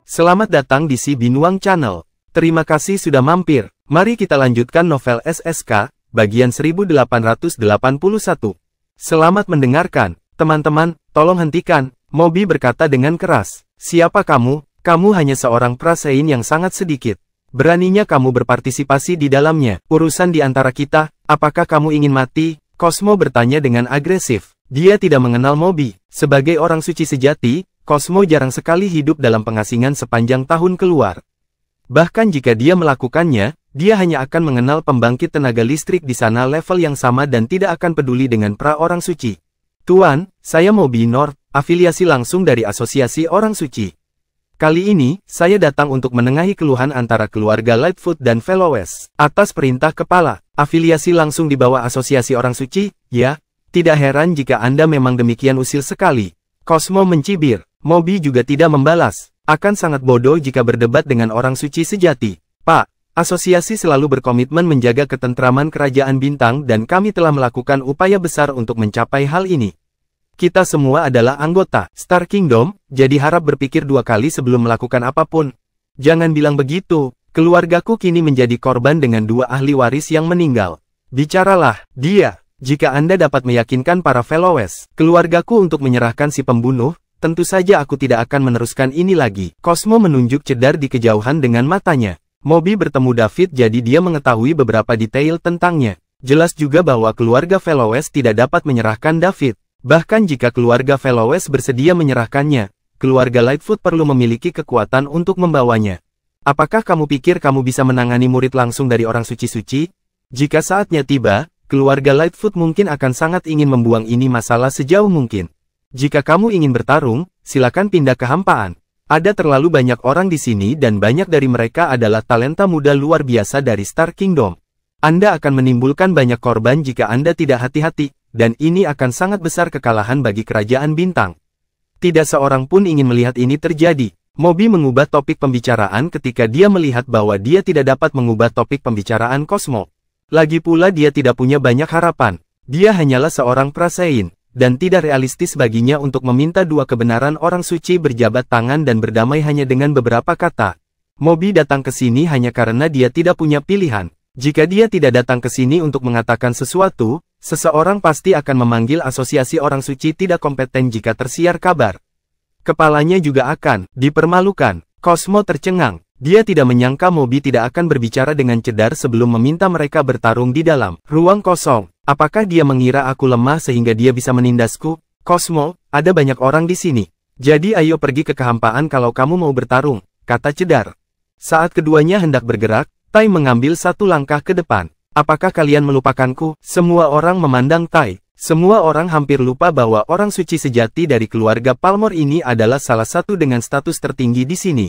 Selamat datang di Si Binuang Channel. Terima kasih sudah mampir. Mari kita lanjutkan novel SSK, bagian 1881. Selamat mendengarkan. Teman-teman, tolong hentikan. Mobi berkata dengan keras. Siapa kamu? Kamu hanya seorang prasein yang sangat sedikit. Beraninya kamu berpartisipasi di dalamnya. Urusan di antara kita, apakah kamu ingin mati? Cosmo bertanya dengan agresif. Dia tidak mengenal Mobi. Sebagai orang suci sejati, Cosmo jarang sekali hidup dalam pengasingan sepanjang tahun keluar. Bahkan jika dia melakukannya, dia hanya akan mengenal pembangkit tenaga listrik di sana level yang sama dan tidak akan peduli dengan pra orang suci. Tuan, saya Mobi North, afiliasi langsung dari Asosiasi Orang Suci. Kali ini, saya datang untuk menengahi keluhan antara keluarga Lightfoot dan Fellows. Atas perintah kepala, afiliasi langsung di bawah Asosiasi Orang Suci, ya? Tidak heran jika Anda memang demikian usil sekali. Cosmo mencibir. Mobi juga tidak membalas. Akan sangat bodoh jika berdebat dengan orang suci sejati. Pak, asosiasi selalu berkomitmen menjaga ketentraman kerajaan bintang dan kami telah melakukan upaya besar untuk mencapai hal ini. Kita semua adalah anggota Star Kingdom, jadi harap berpikir dua kali sebelum melakukan apapun. Jangan bilang begitu, keluargaku kini menjadi korban dengan dua ahli waris yang meninggal. Bicaralah, dia. Jika Anda dapat meyakinkan para Fellows, keluargaku untuk menyerahkan si pembunuh, tentu saja aku tidak akan meneruskan ini lagi. Cosmo menunjuk cedar di kejauhan dengan matanya. Mobi bertemu David jadi dia mengetahui beberapa detail tentangnya. Jelas juga bahwa keluarga Fellows tidak dapat menyerahkan David. Bahkan jika keluarga Fellows bersedia menyerahkannya, keluarga Lightfoot perlu memiliki kekuatan untuk membawanya. Apakah kamu pikir kamu bisa menangani murid langsung dari orang suci-suci? Jika saatnya tiba, keluarga Lightfoot mungkin akan sangat ingin membuang ini masalah sejauh mungkin. Jika kamu ingin bertarung, silakan pindah ke hampaan. Ada terlalu banyak orang di sini dan banyak dari mereka adalah talenta muda luar biasa dari Star Kingdom. Anda akan menimbulkan banyak korban jika Anda tidak hati-hati, dan ini akan sangat besar kekalahan bagi kerajaan bintang. Tidak seorang pun ingin melihat ini terjadi. Mobi mengubah topik pembicaraan ketika dia melihat bahwa dia tidak dapat mengubah topik pembicaraan Cosmo. Lagi pula dia tidak punya banyak harapan. Dia hanyalah seorang prasein. Dan tidak realistis baginya untuk meminta dua kebenaran orang suci berjabat tangan dan berdamai hanya dengan beberapa kata. Mobi datang ke sini hanya karena dia tidak punya pilihan. Jika dia tidak datang ke sini untuk mengatakan sesuatu, seseorang pasti akan memanggil asosiasi orang suci tidak kompeten jika tersiar kabar. Kepalanya juga akan dipermalukan. Cosmo tercengang. Dia tidak menyangka Mobi tidak akan berbicara dengan cedar sebelum meminta mereka bertarung di dalam ruang kosong. Apakah dia mengira aku lemah sehingga dia bisa menindasku? Cosmo, ada banyak orang di sini. Jadi ayo pergi ke kehampaan kalau kamu mau bertarung, kata cedar. Saat keduanya hendak bergerak, Tai mengambil satu langkah ke depan. Apakah kalian melupakanku? Semua orang memandang Tai. Semua orang hampir lupa bahwa orang suci sejati dari keluarga Palmor ini adalah salah satu dengan status tertinggi di sini.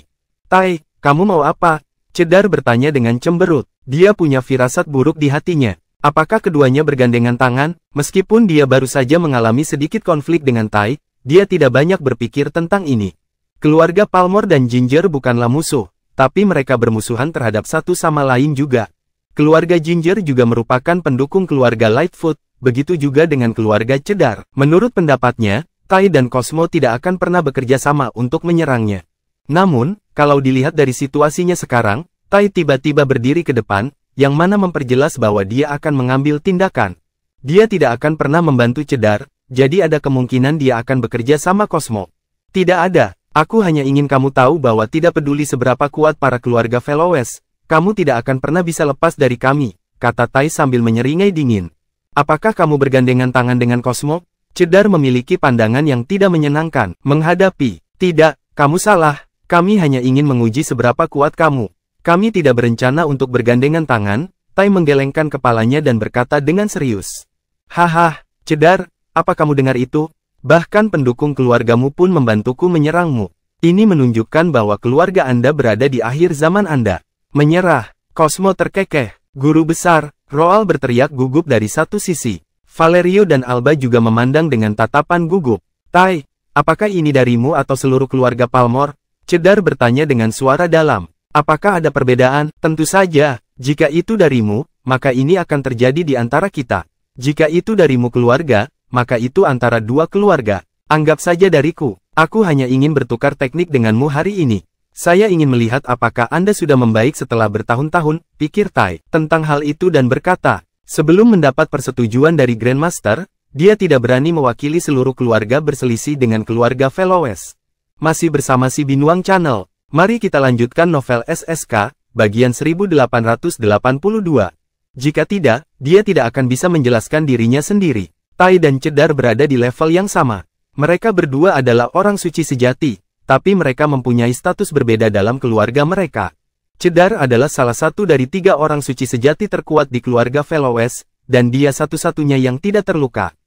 Tai, kamu mau apa? Cedar bertanya dengan cemberut. Dia punya firasat buruk di hatinya. Apakah keduanya bergandengan tangan? Meskipun dia baru saja mengalami sedikit konflik dengan Tai, dia tidak banyak berpikir tentang ini. Keluarga Palmor dan Ginger bukanlah musuh, tapi mereka bermusuhan terhadap satu sama lain juga. Keluarga Ginger juga merupakan pendukung keluarga Lightfoot, begitu juga dengan keluarga Cedar. Menurut pendapatnya, Tai dan Cosmo tidak akan pernah bekerja sama untuk menyerangnya. Namun, kalau dilihat dari situasinya sekarang, Tai tiba-tiba berdiri ke depan, yang mana memperjelas bahwa dia akan mengambil tindakan. Dia tidak akan pernah membantu Cedar, jadi ada kemungkinan dia akan bekerja sama Cosmo. Tidak ada, aku hanya ingin kamu tahu bahwa tidak peduli seberapa kuat para keluarga Fellows, kamu tidak akan pernah bisa lepas dari kami, kata Tai sambil menyeringai dingin. Apakah kamu bergandengan tangan dengan Cosmo? Cedar memiliki pandangan yang tidak menyenangkan, menghadapi. Tidak, kamu salah, kami hanya ingin menguji seberapa kuat kamu. Kami tidak berencana untuk bergandengan tangan, Tai menggelengkan kepalanya dan berkata dengan serius. Haha, Cedar, apa kamu dengar itu? Bahkan pendukung keluargamu pun membantuku menyerangmu. Ini menunjukkan bahwa keluarga Anda berada di akhir zaman Anda. Menyerah, Cosmo terkekeh. Guru besar, Roal berteriak gugup dari satu sisi. Valerio dan Alba juga memandang dengan tatapan gugup. Tai, apakah ini darimu atau seluruh keluarga Palmor? Cedar bertanya dengan suara dalam. Apakah ada perbedaan? Tentu saja, jika itu darimu, maka ini akan terjadi di antara kita. Jika itu darimu keluarga, maka itu antara dua keluarga. Anggap saja dariku, aku hanya ingin bertukar teknik denganmu hari ini. Saya ingin melihat apakah Anda sudah membaik setelah bertahun-tahun, pikir Tai tentang hal itu dan berkata, sebelum mendapat persetujuan dari Grandmaster, dia tidak berani mewakili seluruh keluarga berselisih dengan keluarga Veloes. Masih bersama si Binuang Channel, mari kita lanjutkan novel SSK, bagian 1882. Jika tidak, dia tidak akan bisa menjelaskan dirinya sendiri. Tai dan Cedar berada di level yang sama. Mereka berdua adalah orang suci sejati. Tapi mereka mempunyai status berbeda dalam keluarga mereka. Cedar adalah salah satu dari 3 orang suci sejati terkuat di keluarga Veloes, dan dia satu-satunya yang tidak terluka.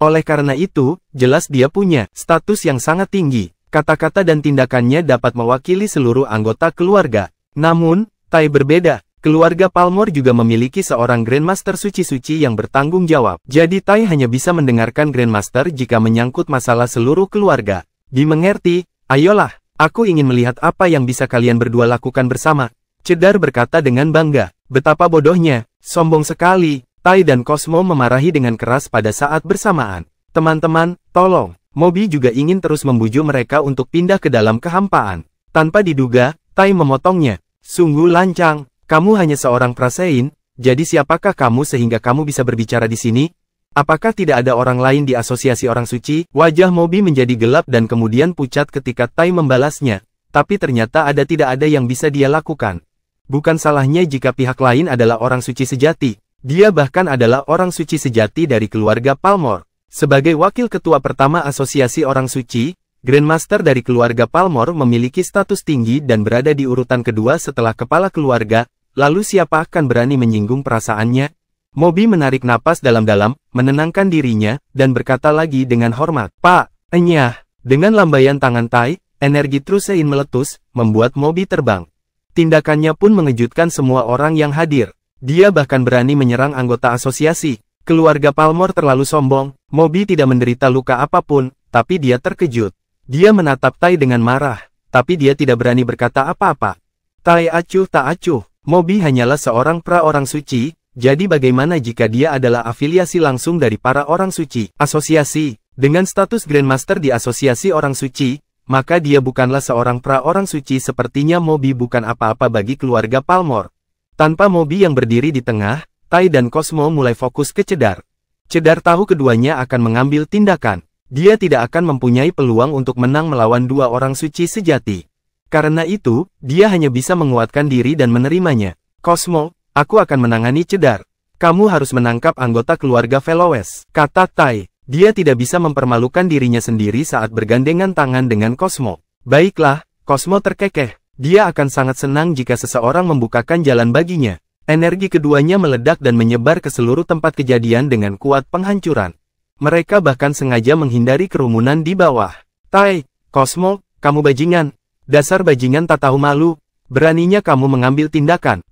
Oleh karena itu, jelas dia punya status yang sangat tinggi. Kata-kata dan tindakannya dapat mewakili seluruh anggota keluarga. Namun, Tai berbeda. Keluarga Palmore juga memiliki seorang Grandmaster suci-suci yang bertanggung jawab. Jadi Tai hanya bisa mendengarkan Grandmaster jika menyangkut masalah seluruh keluarga. Dimengerti? Ayolah, aku ingin melihat apa yang bisa kalian berdua lakukan bersama. Cedar berkata dengan bangga. Betapa bodohnya, sombong sekali. Tai dan Cosmo memarahi dengan keras pada saat bersamaan. Teman-teman, tolong. Moby juga ingin terus membujuk mereka untuk pindah ke dalam kehampaan. Tanpa diduga, Tai memotongnya. Sungguh lancang, kamu hanya seorang prasein, jadi siapakah kamu sehingga kamu bisa berbicara di sini? Apakah tidak ada orang lain di asosiasi orang suci? Wajah Moby menjadi gelap dan kemudian pucat ketika Tai membalasnya. Tapi ternyata tidak ada yang bisa dia lakukan. Bukan salahnya jika pihak lain adalah orang suci sejati. Dia bahkan adalah orang suci sejati dari keluarga Palmore. Sebagai wakil ketua pertama asosiasi orang suci, Grandmaster dari keluarga Palmore memiliki status tinggi dan berada di urutan kedua setelah kepala keluarga. Lalu siapa akan berani menyinggung perasaannya? Moby menarik napas dalam-dalam, menenangkan dirinya, dan berkata lagi dengan hormat, Pak, enyah. Dengan lambaian tangan Tai, energi Trusein meletus, membuat Moby terbang. Tindakannya pun mengejutkan semua orang yang hadir. Dia bahkan berani menyerang anggota asosiasi. Keluarga Palmore terlalu sombong, Moby tidak menderita luka apapun, tapi dia terkejut. Dia menatap Tai dengan marah, tapi dia tidak berani berkata apa-apa. Tai acuh tak acuh, Moby hanyalah seorang pra-orang suci. Jadi bagaimana jika dia adalah afiliasi langsung dari para orang suci? Asosiasi, dengan status Grandmaster di asosiasi orang suci, maka dia bukanlah seorang pra-orang suci. Sepertinya Moby bukan apa-apa bagi keluarga Palmore. Tanpa Moby yang berdiri di tengah, Tai dan Cosmo mulai fokus ke Cedar. Cedar tahu keduanya akan mengambil tindakan. Dia tidak akan mempunyai peluang untuk menang melawan 2 orang suci sejati. Karena itu, dia hanya bisa menguatkan diri dan menerimanya. Cosmo, aku akan menangani Cedar. Kamu harus menangkap anggota keluarga Veloes, kata Tai. Dia tidak bisa mempermalukan dirinya sendiri saat bergandengan tangan dengan Cosmo. Baiklah, Cosmo terkekeh. Dia akan sangat senang jika seseorang membukakan jalan baginya. Energi keduanya meledak dan menyebar ke seluruh tempat kejadian dengan kuat penghancuran. Mereka bahkan sengaja menghindari kerumunan di bawah. Tai, Cosmo, kamu bajingan. Dasar bajingan tak tahu malu. Beraninya kamu mengambil tindakan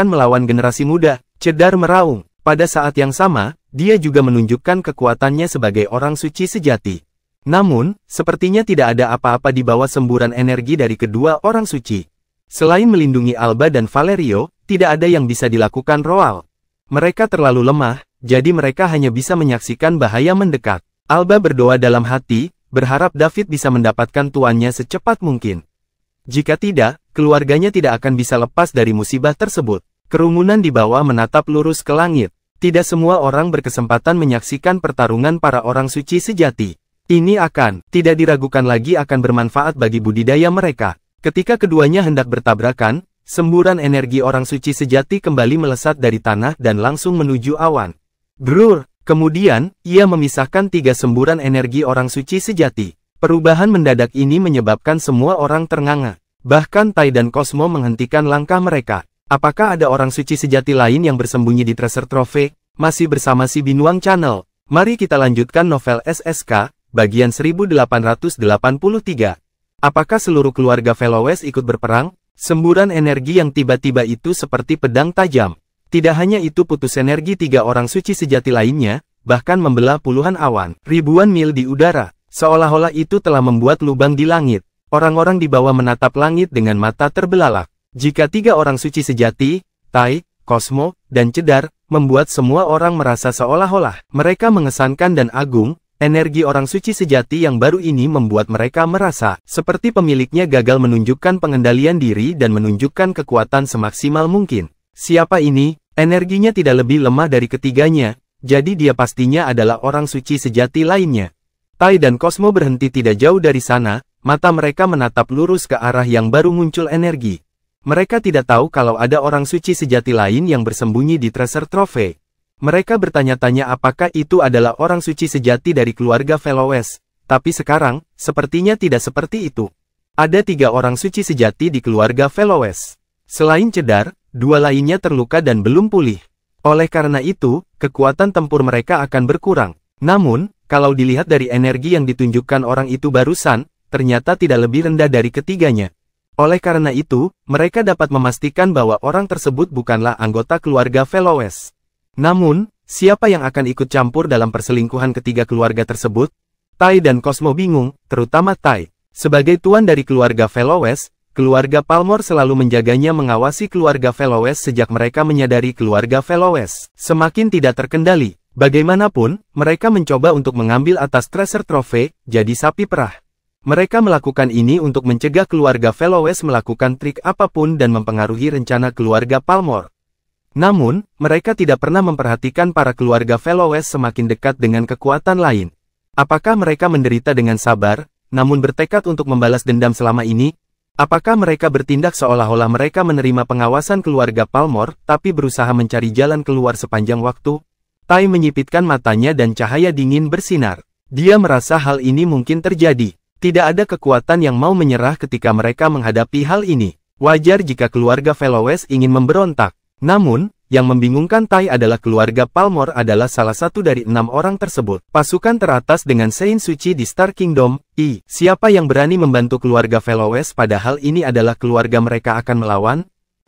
melawan generasi muda. Cedar meraung. Pada saat yang sama, dia juga menunjukkan kekuatannya sebagai orang suci sejati. Namun, sepertinya tidak ada apa-apa di bawah semburan energi dari kedua orang suci. Selain melindungi Alba dan Valerio, tidak ada yang bisa dilakukan Roal. Mereka terlalu lemah, jadi mereka hanya bisa menyaksikan bahaya mendekat. Alba berdoa dalam hati, berharap David bisa mendapatkan tuannya secepat mungkin. Jika tidak, keluarganya tidak akan bisa lepas dari musibah tersebut. Kerumunan di bawah menatap lurus ke langit. Tidak semua orang berkesempatan menyaksikan pertarungan para orang suci sejati. Ini tidak diragukan lagi akan bermanfaat bagi budidaya mereka. Ketika keduanya hendak bertabrakan, semburan energi orang suci sejati kembali melesat dari tanah dan langsung menuju awan. Brur, kemudian, ia memisahkan 3 semburan energi orang suci sejati. Perubahan mendadak ini menyebabkan semua orang ternganga. Bahkan Tai dan Cosmo menghentikan langkah mereka. Apakah ada orang suci sejati lain yang bersembunyi di Treasure Trove? Masih bersama si Binuang Channel. Mari kita lanjutkan novel SSK, bagian 1883. Apakah seluruh keluarga Veloes ikut berperang? Semburan energi yang tiba-tiba itu seperti pedang tajam. Tidak hanya itu, putus energi 3 orang suci sejati lainnya, bahkan membelah puluhan awan, ribuan mil di udara. Seolah-olah itu telah membuat lubang di langit. Orang-orang di bawah menatap langit dengan mata terbelalak. Jika 3 orang suci sejati, Tai, Cosmo, dan Cedar, membuat semua orang merasa seolah-olah mereka mengesankan dan agung, Energi orang suci sejati yang baru ini membuat mereka merasa seperti pemiliknya gagal menunjukkan pengendalian diri dan menunjukkan kekuatan semaksimal mungkin. Siapa ini? Energinya tidak lebih lemah dari ketiganya, jadi dia pastinya adalah orang suci sejati lainnya. Tai dan Cosmo berhenti tidak jauh dari sana, mata mereka menatap lurus ke arah yang baru muncul energi. Mereka tidak tahu kalau ada orang suci sejati lain yang bersembunyi di Treasure Trove. Mereka bertanya-tanya apakah itu adalah orang suci sejati dari keluarga Fellows, tapi sekarang, sepertinya tidak seperti itu. Ada 3 orang suci sejati di keluarga Fellows. Selain Cedar, 2 lainnya terluka dan belum pulih. Oleh karena itu, kekuatan tempur mereka akan berkurang. Namun, kalau dilihat dari energi yang ditunjukkan orang itu barusan, ternyata tidak lebih rendah dari ketiganya. Oleh karena itu, mereka dapat memastikan bahwa orang tersebut bukanlah anggota keluarga Fellows. Namun, siapa yang akan ikut campur dalam perselingkuhan ketiga keluarga tersebut? Tai dan Cosmo bingung, terutama Tai. Sebagai tuan dari keluarga Fellows, keluarga Palmore selalu menjaganya mengawasi keluarga Fellows sejak mereka menyadari keluarga Fellows semakin tidak terkendali. Bagaimanapun, mereka mencoba untuk mengambil atas Treasure Trove, jadi sapi perah. Mereka melakukan ini untuk mencegah keluarga Fellows melakukan trik apapun dan mempengaruhi rencana keluarga Palmore. Namun, mereka tidak pernah memperhatikan para keluarga Fellows semakin dekat dengan kekuatan lain. Apakah mereka menderita dengan sabar, namun bertekad untuk membalas dendam selama ini? Apakah mereka bertindak seolah-olah mereka menerima pengawasan keluarga Palmore, tapi berusaha mencari jalan keluar sepanjang waktu? Tai menyipitkan matanya dan cahaya dingin bersinar. Dia merasa hal ini mungkin terjadi. Tidak ada kekuatan yang mau menyerah ketika mereka menghadapi hal ini. Wajar jika keluarga Fellows ingin memberontak. Namun, yang membingungkan Tai adalah keluarga Palmore adalah salah satu dari 6 orang tersebut. Pasukan teratas dengan Sein Suci di Star Kingdom, siapa yang berani membantu keluarga Fellows padahal ini adalah keluarga mereka akan melawan?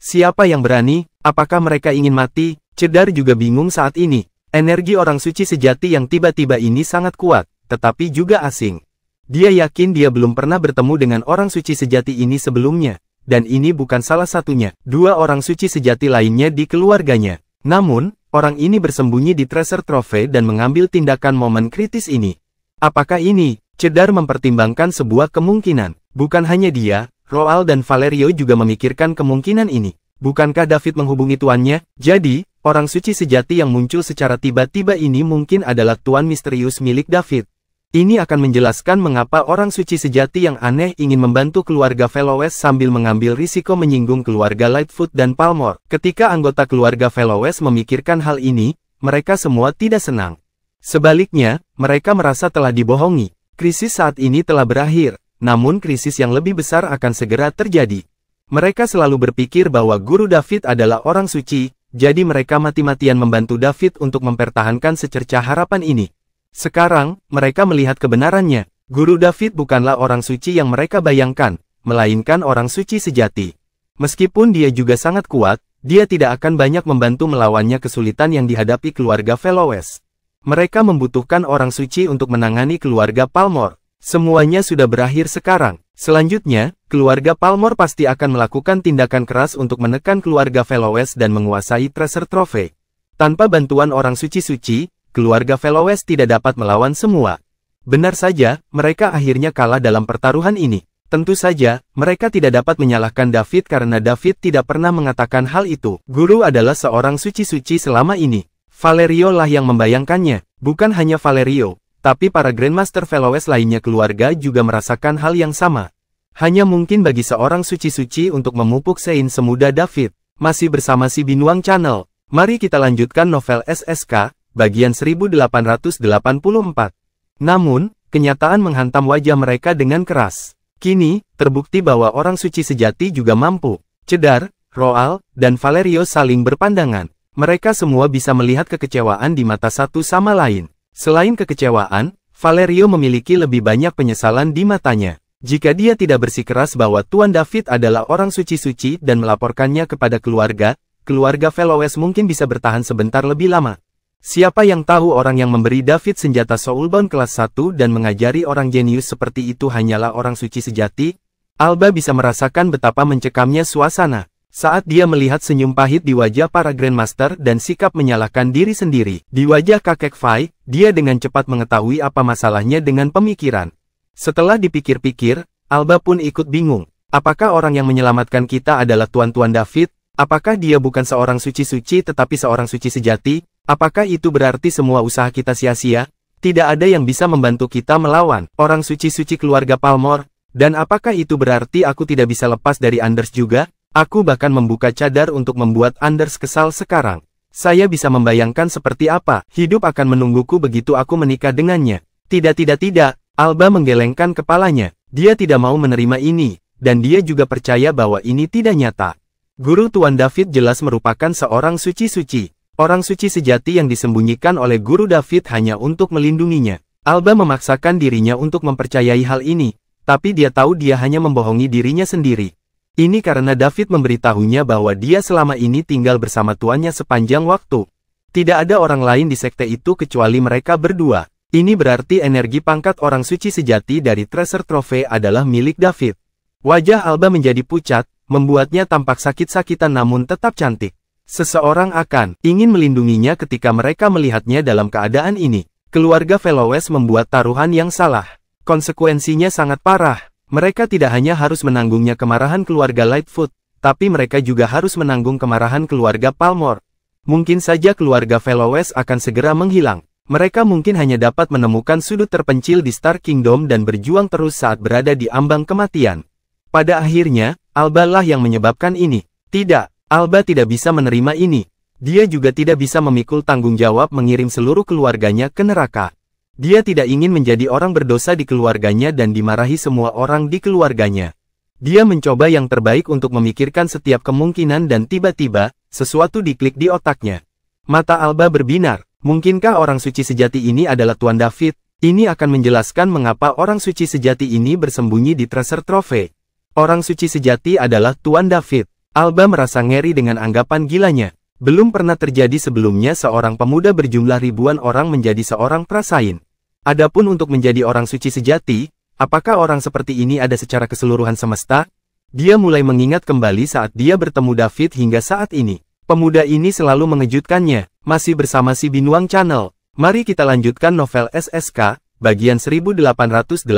Siapa yang berani? Apakah mereka ingin mati? Cedar juga bingung saat ini. Energi orang suci sejati yang tiba-tiba ini sangat kuat, tetapi juga asing. Dia yakin dia belum pernah bertemu dengan orang suci sejati ini sebelumnya. Dan ini bukan salah satunya, 2 orang suci sejati lainnya di keluarganya. Namun, orang ini bersembunyi di Treasure Trove dan mengambil tindakan momen kritis ini. Apakah ini? Cedar mempertimbangkan sebuah kemungkinan. Bukan hanya dia, Roald dan Valerio juga memikirkan kemungkinan ini. Bukankah David menghubungi tuannya? Jadi, orang suci sejati yang muncul secara tiba-tiba ini mungkin adalah tuan misterius milik David. Ini akan menjelaskan mengapa orang suci sejati yang aneh ingin membantu keluarga Fellows sambil mengambil risiko menyinggung keluarga Lightfoot dan Palmore. Ketika anggota keluarga Fellows memikirkan hal ini, mereka semua tidak senang. Sebaliknya, mereka merasa telah dibohongi. Krisis saat ini telah berakhir, namun krisis yang lebih besar akan segera terjadi. Mereka selalu berpikir bahwa Guru David adalah orang suci, jadi mereka mati-matian membantu David untuk mempertahankan secercah harapan ini. Sekarang, mereka melihat kebenarannya. Guru David bukanlah orang suci yang mereka bayangkan, melainkan orang suci sejati. Meskipun dia juga sangat kuat, dia tidak akan banyak membantu melawannya kesulitan yang dihadapi keluarga Fellows. Mereka membutuhkan orang suci untuk menangani keluarga Palmore. Semuanya sudah berakhir sekarang. Selanjutnya, keluarga Palmore pasti akan melakukan tindakan keras untuk menekan keluarga Fellows dan menguasai Treasure Trove. Tanpa bantuan orang suci-suci, keluarga Fellows tidak dapat melawan semua. Benar saja, mereka akhirnya kalah dalam pertaruhan ini. Tentu saja, mereka tidak dapat menyalahkan David karena David tidak pernah mengatakan hal itu. Guru adalah seorang suci-suci selama ini. Valerio lah yang membayangkannya. Bukan hanya Valerio, tapi para Grandmaster Fellows lainnya keluarga juga merasakan hal yang sama. Hanya mungkin bagi seorang suci-suci untuk memupuk Sein semudah David. Masih bersama si Binuang Channel. Mari kita lanjutkan novel SSK. Bagian 1884. Namun, kenyataan menghantam wajah mereka dengan keras. Kini, terbukti bahwa orang suci sejati juga mampu. Cedar, Roald, dan Valerio saling berpandangan. Mereka semua bisa melihat kekecewaan di mata satu sama lain. Selain kekecewaan, Valerio memiliki lebih banyak penyesalan di matanya. Jika dia tidak bersikeras bahwa Tuan David adalah orang suci-suci dan melaporkannya kepada keluarga Fellows mungkin bisa bertahan sebentar lebih lama. Siapa yang tahu orang yang memberi David senjata Soulbound kelas 1 dan mengajari orang jenius seperti itu hanyalah orang suci sejati? Alba bisa merasakan betapa mencekamnya suasana. Saat dia melihat senyum pahit di wajah para Grandmaster dan sikap menyalahkan diri sendiri, di wajah kakek Fai, dia dengan cepat mengetahui apa masalahnya dengan pemikiran. Setelah dipikir-pikir, Alba pun ikut bingung. Apakah orang yang menyelamatkan kita adalah Tuan David? Apakah dia bukan seorang suci-suci tetapi seorang suci sejati? Apakah itu berarti semua usaha kita sia-sia? Tidak ada yang bisa membantu kita melawan orang suci-suci keluarga Palmore? Dan apakah itu berarti aku tidak bisa lepas dari Anders juga? Aku bahkan membuka cadar untuk membuat Anders kesal sekarang. Saya bisa membayangkan seperti apa hidup akan menungguku begitu aku menikah dengannya. Tidak. Alba menggelengkan kepalanya. Dia tidak mau menerima ini, dan dia juga percaya bahwa ini tidak nyata. Guru Tuan David jelas merupakan seorang suci-suci. Orang suci sejati yang disembunyikan oleh Guru David hanya untuk melindunginya. Alba memaksakan dirinya untuk mempercayai hal ini, tapi dia tahu dia hanya membohongi dirinya sendiri. Ini karena David memberitahunya bahwa dia selama ini tinggal bersama tuannya sepanjang waktu. Tidak ada orang lain di sekte itu kecuali mereka berdua. Ini berarti energi pangkat orang suci sejati dari Treasure Trove adalah milik David. Wajah Alba menjadi pucat, membuatnya tampak sakit-sakitan namun tetap cantik. Seseorang akan ingin melindunginya ketika mereka melihatnya dalam keadaan ini. Keluarga Fellowes membuat taruhan yang salah. Konsekuensinya sangat parah. Mereka tidak hanya harus menanggungnya kemarahan keluarga Lightfoot, tapi mereka juga harus menanggung kemarahan keluarga Palmore. Mungkin saja keluarga Fellowes akan segera menghilang. Mereka mungkin hanya dapat menemukan sudut terpencil di Star Kingdom dan berjuang terus saat berada di ambang kematian. Pada akhirnya, Alba lah yang menyebabkan ini. Tidak, Alba tidak bisa menerima ini. Dia juga tidak bisa memikul tanggung jawab mengirim seluruh keluarganya ke neraka. Dia tidak ingin menjadi orang berdosa di keluarganya dan dimarahi semua orang di keluarganya. Dia mencoba yang terbaik untuk memikirkan setiap kemungkinan dan tiba-tiba, sesuatu diklik di otaknya. Mata Alba berbinar. Mungkinkah orang suci sejati ini adalah Tuan David? Ini akan menjelaskan mengapa orang suci sejati ini bersembunyi di Treasure Trove. Orang suci sejati adalah Tuan David. Alba merasa ngeri dengan anggapan gilanya. Belum pernah terjadi sebelumnya seorang pemuda berjumlah ribuan orang menjadi seorang prasain. Adapun untuk menjadi orang suci sejati, apakah orang seperti ini ada secara keseluruhan semesta? Dia mulai mengingat kembali saat dia bertemu David hingga saat ini. Pemuda ini selalu mengejutkannya. Masih bersama si Binuang Channel. Mari kita lanjutkan novel SSK, bagian 1885.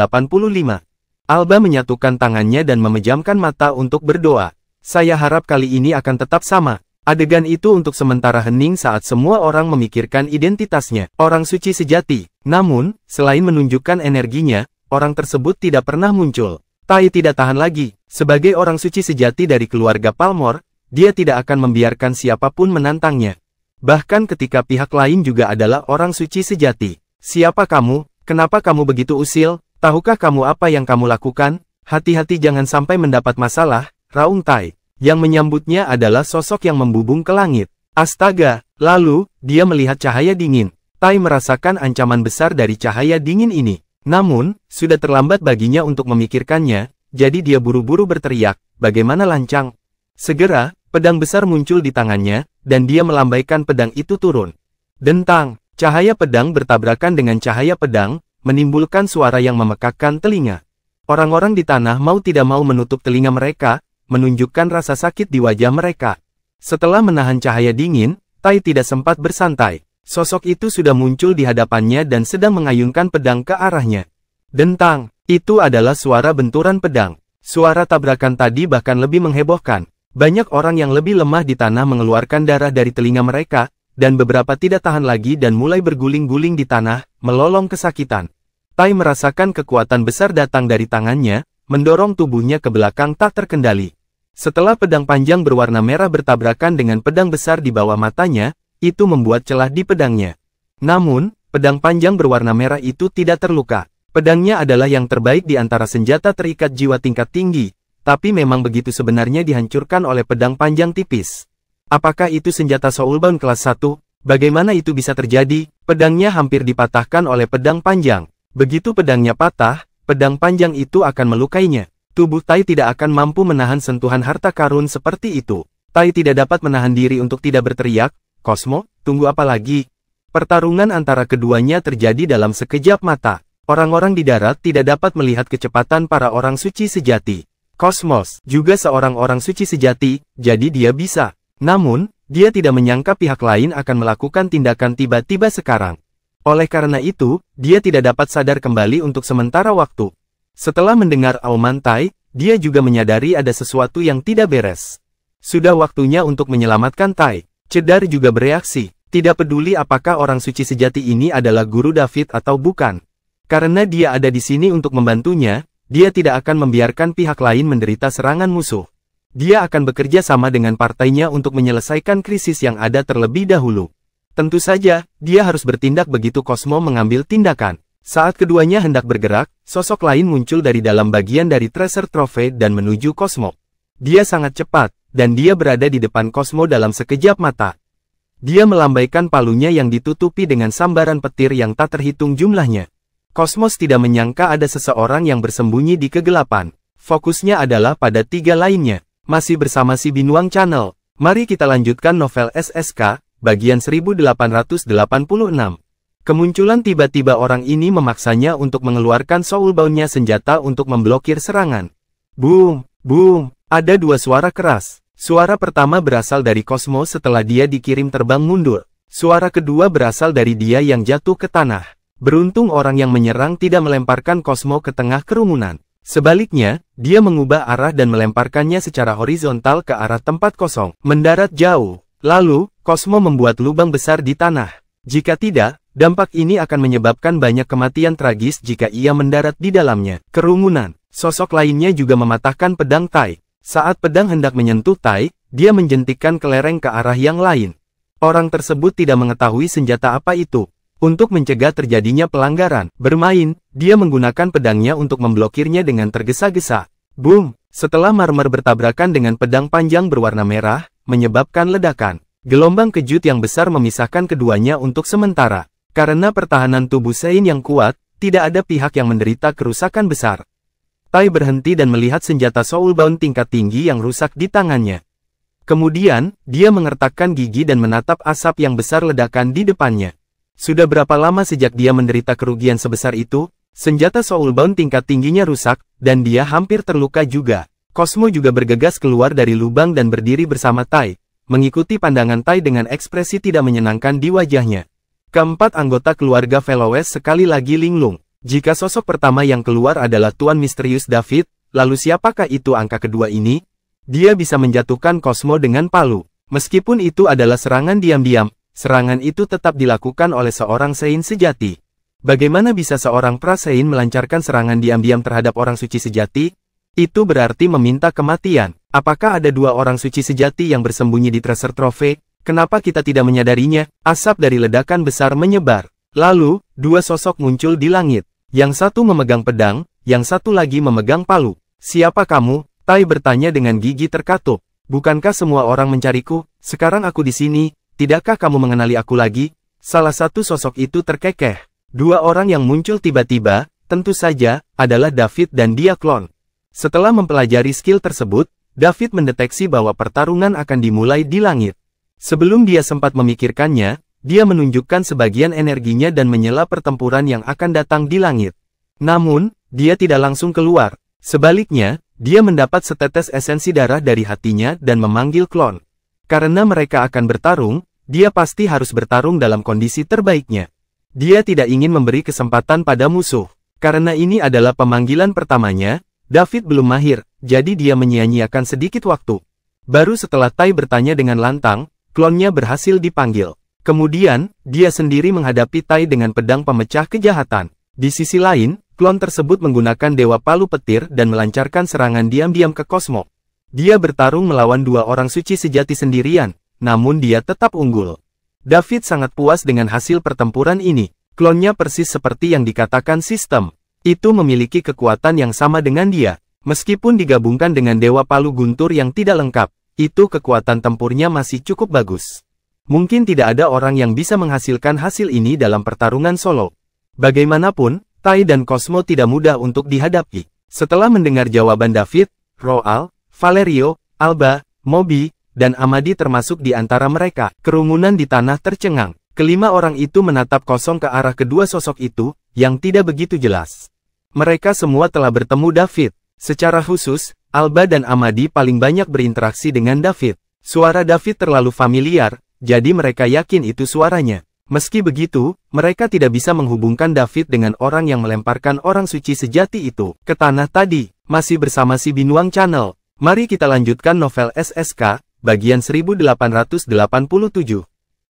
Alba menyatukan tangannya dan memejamkan mata untuk berdoa. Saya harap kali ini akan tetap sama. Adegan itu untuk sementara hening saat semua orang memikirkan identitasnya, orang suci sejati. Namun, selain menunjukkan energinya, orang tersebut tidak pernah muncul. Tai tidak tahan lagi. Sebagai orang suci sejati dari keluarga Palmore, dia tidak akan membiarkan siapapun menantangnya. Bahkan ketika pihak lain juga adalah orang suci sejati. Siapa kamu? Kenapa kamu begitu usil? Tahukah kamu apa yang kamu lakukan? Hati-hati jangan sampai mendapat masalah, raung Tai. Yang menyambutnya adalah sosok yang membubung ke langit. Astaga, lalu, dia melihat cahaya dingin. Tai merasakan ancaman besar dari cahaya dingin ini. Namun, sudah terlambat baginya untuk memikirkannya, jadi dia buru-buru berteriak, bagaimana lancang? Segera, pedang besar muncul di tangannya, dan dia melambaikan pedang itu turun. Dentang, cahaya pedang bertabrakan dengan cahaya pedang, menimbulkan suara yang memekakkan telinga. Orang-orang di tanah mau tidak mau menutup telinga mereka, menunjukkan rasa sakit di wajah mereka. Setelah menahan cahaya dingin, Tai tidak sempat bersantai. Sosok itu sudah muncul di hadapannya dan sedang mengayunkan pedang ke arahnya. Dentang, itu adalah suara benturan pedang. Suara tabrakan tadi bahkan lebih menghebohkan. Banyak orang yang lebih lemah di tanah mengeluarkan darah dari telinga mereka, dan beberapa tidak tahan lagi dan mulai berguling-guling di tanah, melolong kesakitan. Tai merasakan kekuatan besar datang dari tangannya, mendorong tubuhnya ke belakang tak terkendali. Setelah pedang panjang berwarna merah bertabrakan dengan pedang besar di bawah matanya, itu membuat celah di pedangnya. Namun, pedang panjang berwarna merah itu tidak terluka. Pedangnya adalah yang terbaik di antara senjata terikat jiwa tingkat tinggi, tapi memang begitu sebenarnya dihancurkan oleh pedang panjang tipis. Apakah itu senjata Soulbound kelas 1? Bagaimana itu bisa terjadi? Pedangnya hampir dipatahkan oleh pedang panjang. Begitu pedangnya patah, pedang panjang itu akan melukainya. Tubuh Tai tidak akan mampu menahan sentuhan harta karun seperti itu. Tai tidak dapat menahan diri untuk tidak berteriak, Cosmo, tunggu apa lagi? Pertarungan antara keduanya terjadi dalam sekejap mata. Orang-orang di darat tidak dapat melihat kecepatan para orang suci sejati. Cosmos juga seorang orang suci sejati, jadi dia bisa. Namun, dia tidak menyangka pihak lain akan melakukan tindakan tiba-tiba sekarang. Oleh karena itu, dia tidak dapat sadar kembali untuk sementara waktu. Setelah mendengar auman Tai, dia juga menyadari ada sesuatu yang tidak beres. Sudah waktunya untuk menyelamatkan Tai. Cedar juga bereaksi, tidak peduli apakah orang suci sejati ini adalah guru David atau bukan. Karena dia ada di sini untuk membantunya, dia tidak akan membiarkan pihak lain menderita serangan musuh. Dia akan bekerja sama dengan partainya untuk menyelesaikan krisis yang ada terlebih dahulu. Tentu saja, dia harus bertindak begitu Cosmo mengambil tindakan. Saat keduanya hendak bergerak, sosok lain muncul dari dalam bagian dari Treasure Trove dan menuju Cosmo. Dia sangat cepat, dan dia berada di depan Cosmo dalam sekejap mata. Dia melambaikan palunya yang ditutupi dengan sambaran petir yang tak terhitung jumlahnya. Cosmos tidak menyangka ada seseorang yang bersembunyi di kegelapan. Fokusnya adalah pada 3 lainnya. Masih bersama si Binuang Channel. Mari kita lanjutkan novel SSK, bagian 1886. Kemunculan tiba-tiba orang ini memaksanya untuk mengeluarkan soulbound-nya senjata untuk memblokir serangan. Boom, boom, ada 2 suara keras. Suara pertama berasal dari Cosmos setelah dia dikirim terbang mundur. Suara kedua berasal dari dia yang jatuh ke tanah. Beruntung orang yang menyerang tidak melemparkan Cosmo ke tengah kerumunan. Sebaliknya, dia mengubah arah dan melemparkannya secara horizontal ke arah tempat kosong, mendarat jauh. Lalu, Cosmo membuat lubang besar di tanah. Jika tidak, dampak ini akan menyebabkan banyak kematian tragis jika ia mendarat di dalamnya. Kerumunan. Sosok lainnya juga mematahkan pedang Tai. Saat pedang hendak menyentuh Tai, dia menjentikkan kelereng ke arah yang lain. Orang tersebut tidak mengetahui senjata apa itu. Untuk mencegah terjadinya pelanggaran bermain, dia menggunakan pedangnya untuk memblokirnya dengan tergesa-gesa. Boom! Setelah marmer bertabrakan dengan pedang panjang berwarna merah, menyebabkan ledakan. Gelombang kejut yang besar memisahkan keduanya untuk sementara. Karena pertahanan tubuh Sein yang kuat, tidak ada pihak yang menderita kerusakan besar. Tai berhenti dan melihat senjata soulbound tingkat tinggi yang rusak di tangannya. Kemudian, dia mengertakkan gigi dan menatap asap yang besar ledakan di depannya. Sudah berapa lama sejak dia menderita kerugian sebesar itu? Senjata soulbound tingkat tingginya rusak, dan dia hampir terluka juga. Cosmo juga bergegas keluar dari lubang dan berdiri bersama Tai, mengikuti pandangan Tai dengan ekspresi tidak menyenangkan di wajahnya. Keempat anggota keluarga Velowes sekali lagi linglung. Jika sosok pertama yang keluar adalah Tuan Misterius David, lalu siapakah itu angka kedua ini? Dia bisa menjatuhkan Cosmo dengan palu. Meskipun itu adalah serangan diam-diam, serangan itu tetap dilakukan oleh seorang Sein sejati. Bagaimana bisa seorang pra-Sein melancarkan serangan diam-diam terhadap orang suci sejati? Itu berarti meminta kematian. Apakah ada 2 orang suci sejati yang bersembunyi di Treasure Trove? Kenapa kita tidak menyadarinya? Asap dari ledakan besar menyebar. Lalu, 2 sosok muncul di langit. Yang satu memegang pedang, yang satu lagi memegang palu. Siapa kamu? Tai bertanya dengan gigi terkatup. Bukankah semua orang mencariku? Sekarang aku di sini. Tidakkah kamu mengenali aku lagi? Salah satu sosok itu terkekeh. 2 orang yang muncul tiba-tiba, tentu saja, adalah David dan dia klon. Setelah mempelajari skill tersebut, David mendeteksi bahwa pertarungan akan dimulai di langit. Sebelum dia sempat memikirkannya, dia menunjukkan sebagian energinya dan menyela pertempuran yang akan datang di langit. Namun, dia tidak langsung keluar. Sebaliknya, dia mendapat setetes esensi darah dari hatinya dan memanggil klon. Karena mereka akan bertarung, dia pasti harus bertarung dalam kondisi terbaiknya. Dia tidak ingin memberi kesempatan pada musuh. Karena ini adalah pemanggilan pertamanya, David belum mahir, jadi dia menyia-nyiakan sedikit waktu. Baru setelah Tai bertanya dengan lantang, klonnya berhasil dipanggil. Kemudian, dia sendiri menghadapi Tai dengan pedang pemecah kejahatan. Di sisi lain, klon tersebut menggunakan Dewa Palu Petir dan melancarkan serangan diam-diam ke Cosmo. Dia bertarung melawan 2 orang suci sejati sendirian, namun dia tetap unggul. David sangat puas dengan hasil pertempuran ini. Klonnya persis seperti yang dikatakan sistem. Itu memiliki kekuatan yang sama dengan dia. Meskipun digabungkan dengan Dewa Palu Guntur yang tidak lengkap, itu kekuatan tempurnya masih cukup bagus. Mungkin tidak ada orang yang bisa menghasilkan hasil ini dalam pertarungan solo. Bagaimanapun, Tai dan Cosmo tidak mudah untuk dihadapi. Setelah mendengar jawaban David, Roal, Valerio, Alba, Moby, dan Amadi termasuk di antara mereka. Kerumunan di tanah tercengang. Kelima orang itu menatap kosong ke arah kedua sosok itu, yang tidak begitu jelas. Mereka semua telah bertemu David. Secara khusus, Alba dan Amadi paling banyak berinteraksi dengan David. Suara David terlalu familiar, jadi mereka yakin itu suaranya. Meski begitu, mereka tidak bisa menghubungkan David dengan orang yang melemparkan orang suci sejati itu ke tanah tadi. Masih bersama si Binuang Channel. Mari kita lanjutkan novel SSK, bagian 1887.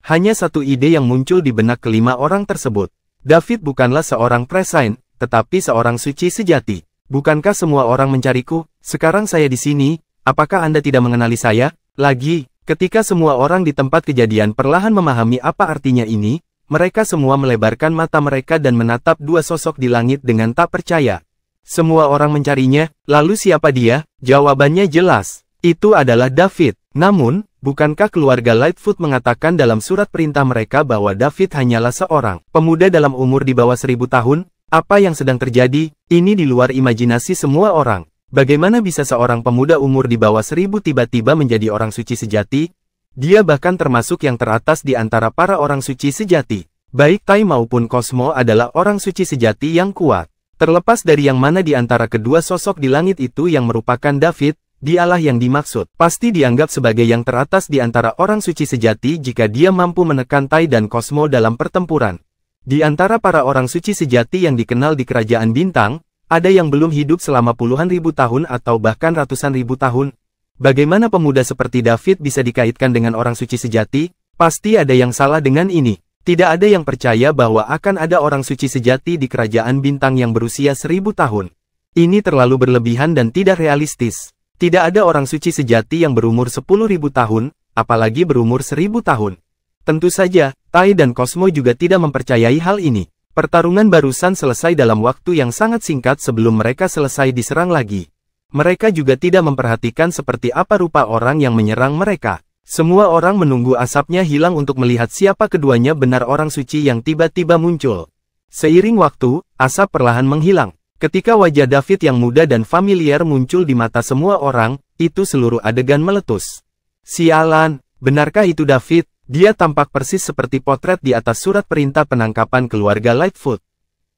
Hanya satu ide yang muncul di benak kelima orang tersebut. David bukanlah seorang presain, tetapi seorang suci sejati. Bukankah semua orang mencariku? Sekarang saya di sini, apakah Anda tidak mengenali saya? Lagi, ketika semua orang di tempat kejadian perlahan memahami apa artinya ini, mereka semua melebarkan mata mereka dan menatap dua sosok di langit dengan tak percaya. Semua orang mencarinya, lalu siapa dia? Jawabannya jelas, itu adalah David. Namun, bukankah keluarga Lightfoot mengatakan dalam surat perintah mereka bahwa David hanyalah seorang pemuda dalam umur di bawah 1000 tahun? Apa yang sedang terjadi? Ini di luar imajinasi semua orang. Bagaimana bisa seorang pemuda umur di bawah 1000 tiba-tiba menjadi orang suci sejati? Dia bahkan termasuk yang teratas di antara para orang suci sejati. Baik Tai maupun Cosmo adalah orang suci sejati yang kuat. Terlepas dari yang mana di antara kedua sosok di langit itu yang merupakan David, dialah yang dimaksud. Pasti dianggap sebagai yang teratas di antara orang suci sejati jika dia mampu menekan Tai dan Cosmo dalam pertempuran. Di antara para orang suci sejati yang dikenal di Kerajaan Bintang, ada yang belum hidup selama puluhan ribu tahun atau bahkan ratusan ribu tahun. Bagaimana pemuda seperti David bisa dikaitkan dengan orang suci sejati? Pasti ada yang salah dengan ini. Tidak ada yang percaya bahwa akan ada orang suci sejati di Kerajaan Bintang yang berusia 1000 tahun. Ini terlalu berlebihan dan tidak realistis. Tidak ada orang suci sejati yang berumur 10.000 tahun, apalagi berumur 1000 tahun. Tentu saja, Tai dan Cosmo juga tidak mempercayai hal ini. Pertarungan barusan selesai dalam waktu yang sangat singkat sebelum mereka selesai diserang lagi. Mereka juga tidak memperhatikan seperti apa rupa orang yang menyerang mereka. Semua orang menunggu asapnya hilang untuk melihat siapa keduanya benar orang suci yang tiba-tiba muncul. Seiring waktu, asap perlahan menghilang. Ketika wajah David yang muda dan familiar muncul di mata semua orang, itu seluruh adegan meletus. Sialan, benarkah itu David? Dia tampak persis seperti potret di atas surat perintah penangkapan keluarga Lightfoot.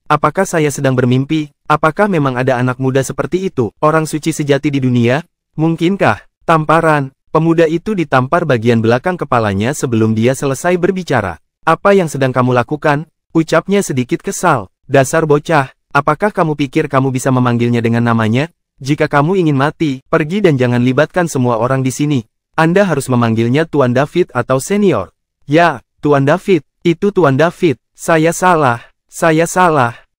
Apakah saya sedang bermimpi? Apakah memang ada anak muda seperti itu, orang suci sejati di dunia? Mungkinkah? Tamparan. Pemuda itu ditampar bagian belakang kepalanya sebelum dia selesai berbicara. Apa yang sedang kamu lakukan? Ucapnya sedikit kesal. Dasar bocah, apakah kamu pikir kamu bisa memanggilnya dengan namanya? Jika kamu ingin mati, pergi dan jangan libatkan semua orang di sini. Anda harus memanggilnya Tuan David atau Senior. Ya, Tuan David, itu Tuan David. Saya salah.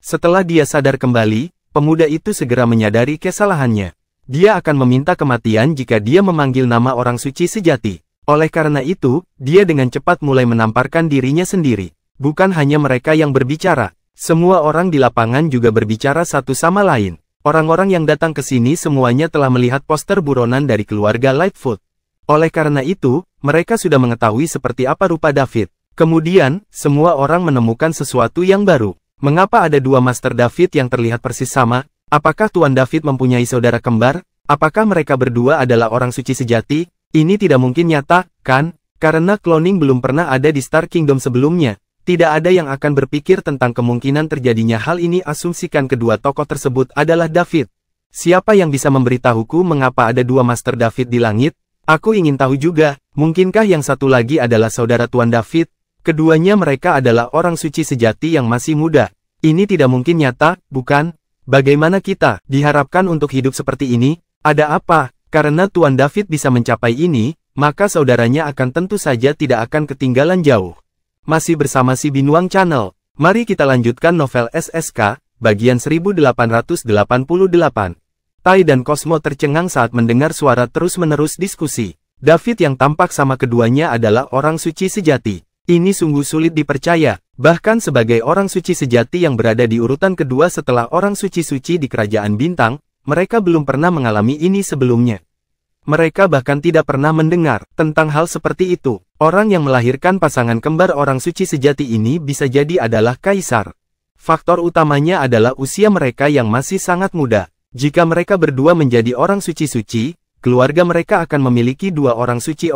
Setelah dia sadar kembali, pemuda itu segera menyadari kesalahannya. Dia akan meminta kematian jika dia memanggil nama orang suci sejati. Oleh karena itu, dia dengan cepat mulai menamparkan dirinya sendiri. Bukan hanya mereka yang berbicara. Semua orang di lapangan juga berbicara satu sama lain. Orang-orang yang datang ke sini semuanya telah melihat poster buronan dari keluarga Lightfoot. Oleh karena itu, mereka sudah mengetahui seperti apa rupa David. Kemudian, semua orang menemukan sesuatu yang baru. Mengapa ada dua Master David yang terlihat persis sama? Apakah Tuan David mempunyai saudara kembar? Apakah mereka berdua adalah orang suci sejati? Ini tidak mungkin nyata, kan? Karena cloning belum pernah ada di Star Kingdom sebelumnya. Tidak ada yang akan berpikir tentang kemungkinan terjadinya hal ini. Asumsikan kedua tokoh tersebut adalah David. Siapa yang bisa memberitahuku mengapa ada dua Master David di langit? Aku ingin tahu juga, mungkinkah yang satu lagi adalah saudara Tuan David? Keduanya mereka adalah orang suci sejati yang masih muda. Ini tidak mungkin nyata, bukan? Bagaimana kita diharapkan untuk hidup seperti ini? Ada apa? Karena Tuan David bisa mencapai ini, maka saudaranya akan tentu saja tidak akan ketinggalan jauh. Masih bersama si Binuang Channel. Mari kita lanjutkan novel SSK, bagian 1888. Tai dan Cosmo tercengang saat mendengar suara terus-menerus diskusi. David yang tampak sama keduanya adalah orang suci sejati. Ini sungguh sulit dipercaya. Bahkan sebagai orang suci sejati yang berada di urutan kedua setelah orang suci-suci di Kerajaan Bintang, mereka belum pernah mengalami ini sebelumnya. Mereka bahkan tidak pernah mendengar tentang hal seperti itu. Orang yang melahirkan pasangan kembar orang suci sejati ini bisa jadi adalah kaisar. Faktor utamanya adalah usia mereka yang masih sangat muda. Jika mereka berdua menjadi orang suci-suci, keluarga mereka akan memiliki dua orang suci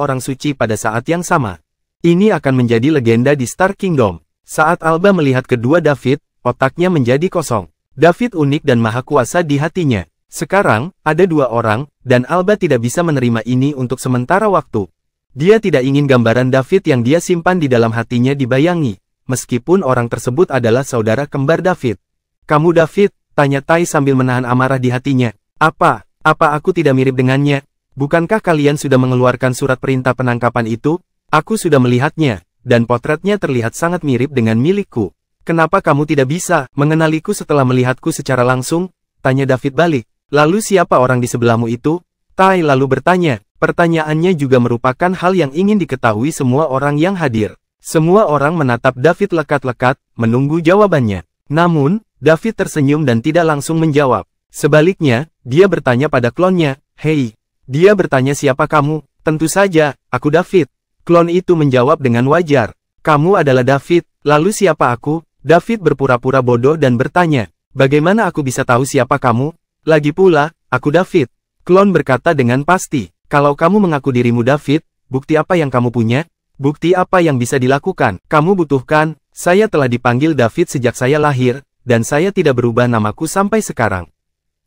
pada saat yang sama. Ini akan menjadi legenda di Star Kingdom. Saat Alba melihat kedua David, otaknya menjadi kosong. David unik dan maha kuasa di hatinya. Sekarang, ada dua orang, dan Alba tidak bisa menerima ini untuk sementara waktu. Dia tidak ingin gambaran David yang dia simpan di dalam hatinya dibayangi, meskipun orang tersebut adalah saudara kembar David. "Kamu David?" tanya Tai sambil menahan amarah di hatinya. Apa aku tidak mirip dengannya? Bukankah kalian sudah mengeluarkan surat perintah penangkapan itu? Aku sudah melihatnya, dan potretnya terlihat sangat mirip dengan milikku. Kenapa kamu tidak bisa mengenaliku setelah melihatku secara langsung? Tanya David balik. Lalu siapa orang di sebelahmu itu? Tai lalu bertanya. Pertanyaannya juga merupakan hal yang ingin diketahui semua orang yang hadir. Semua orang menatap David lekat-lekat, menunggu jawabannya. Namun, David tersenyum dan tidak langsung menjawab. Sebaliknya, dia bertanya pada klonnya, "Hei." Dia bertanya, "Siapa kamu?" "Tentu saja, aku David." Klon itu menjawab dengan wajar. "Kamu adalah David, lalu siapa aku?" David berpura-pura bodoh dan bertanya, "Bagaimana aku bisa tahu siapa kamu? Lagi pula, aku David." Klon berkata dengan pasti, "Kalau kamu mengaku dirimu David, bukti apa yang kamu punya? Bukti apa yang bisa dilakukan? Kamu butuhkan, saya telah dipanggil David sejak saya lahir, dan saya tidak berubah namaku sampai sekarang.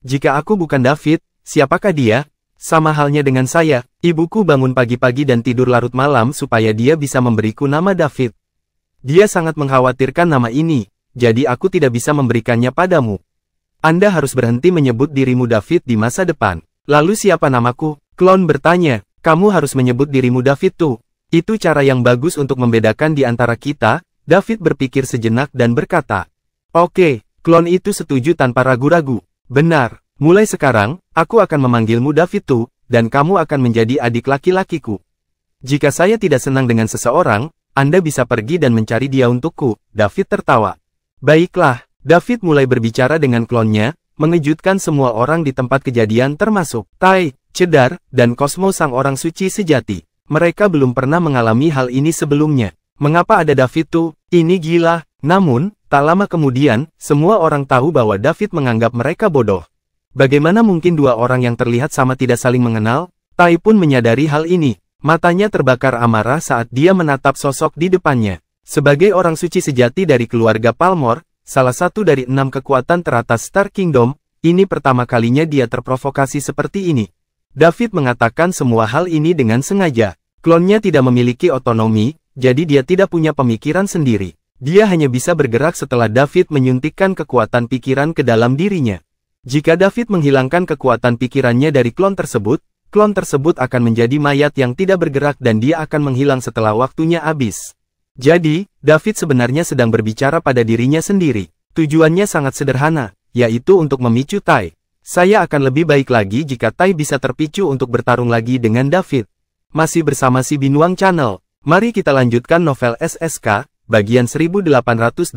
Jika aku bukan David, siapakah dia? Sama halnya dengan saya, ibuku bangun pagi-pagi dan tidur larut malam supaya dia bisa memberiku nama David. Dia sangat mengkhawatirkan nama ini, jadi aku tidak bisa memberikannya padamu. Anda harus berhenti menyebut dirimu David di masa depan." "Lalu siapa namaku?" Klon bertanya. "Kamu harus menyebut dirimu David tuh. Itu cara yang bagus untuk membedakan di antara kita." David berpikir sejenak dan berkata, "Oke." Klon itu setuju tanpa ragu-ragu. "Benar, mulai sekarang, aku akan memanggilmu David tuh, dan kamu akan menjadi adik laki-lakiku. Jika saya tidak senang dengan seseorang, Anda bisa pergi dan mencari dia untukku." David tertawa. "Baiklah." David mulai berbicara dengan klonnya, mengejutkan semua orang di tempat kejadian termasuk Tai, Cedar, dan Cosmo sang orang suci sejati. Mereka belum pernah mengalami hal ini sebelumnya. Mengapa ada David tuh? Ini gila. Namun, tak lama kemudian, semua orang tahu bahwa David menganggap mereka bodoh. Bagaimana mungkin dua orang yang terlihat sama tidak saling mengenal? Tai pun menyadari hal ini. Matanya terbakar amarah saat dia menatap sosok di depannya. Sebagai orang suci sejati dari keluarga Palmore, salah satu dari 6 kekuatan teratas Star Kingdom, ini pertama kalinya dia terprovokasi seperti ini. David mengatakan semua hal ini dengan sengaja. Klonnya tidak memiliki otonomi, jadi dia tidak punya pemikiran sendiri. Dia hanya bisa bergerak setelah David menyuntikkan kekuatan pikiran ke dalam dirinya. Jika David menghilangkan kekuatan pikirannya dari klon tersebut akan menjadi mayat yang tidak bergerak dan dia akan menghilang setelah waktunya habis. Jadi, David sebenarnya sedang berbicara pada dirinya sendiri. Tujuannya sangat sederhana, yaitu untuk memicu Tai. Saya akan lebih baik lagi jika Tai bisa terpicu untuk bertarung lagi dengan David. Masih bersama si Binuang Channel. Mari kita lanjutkan novel SSK, bagian 1889.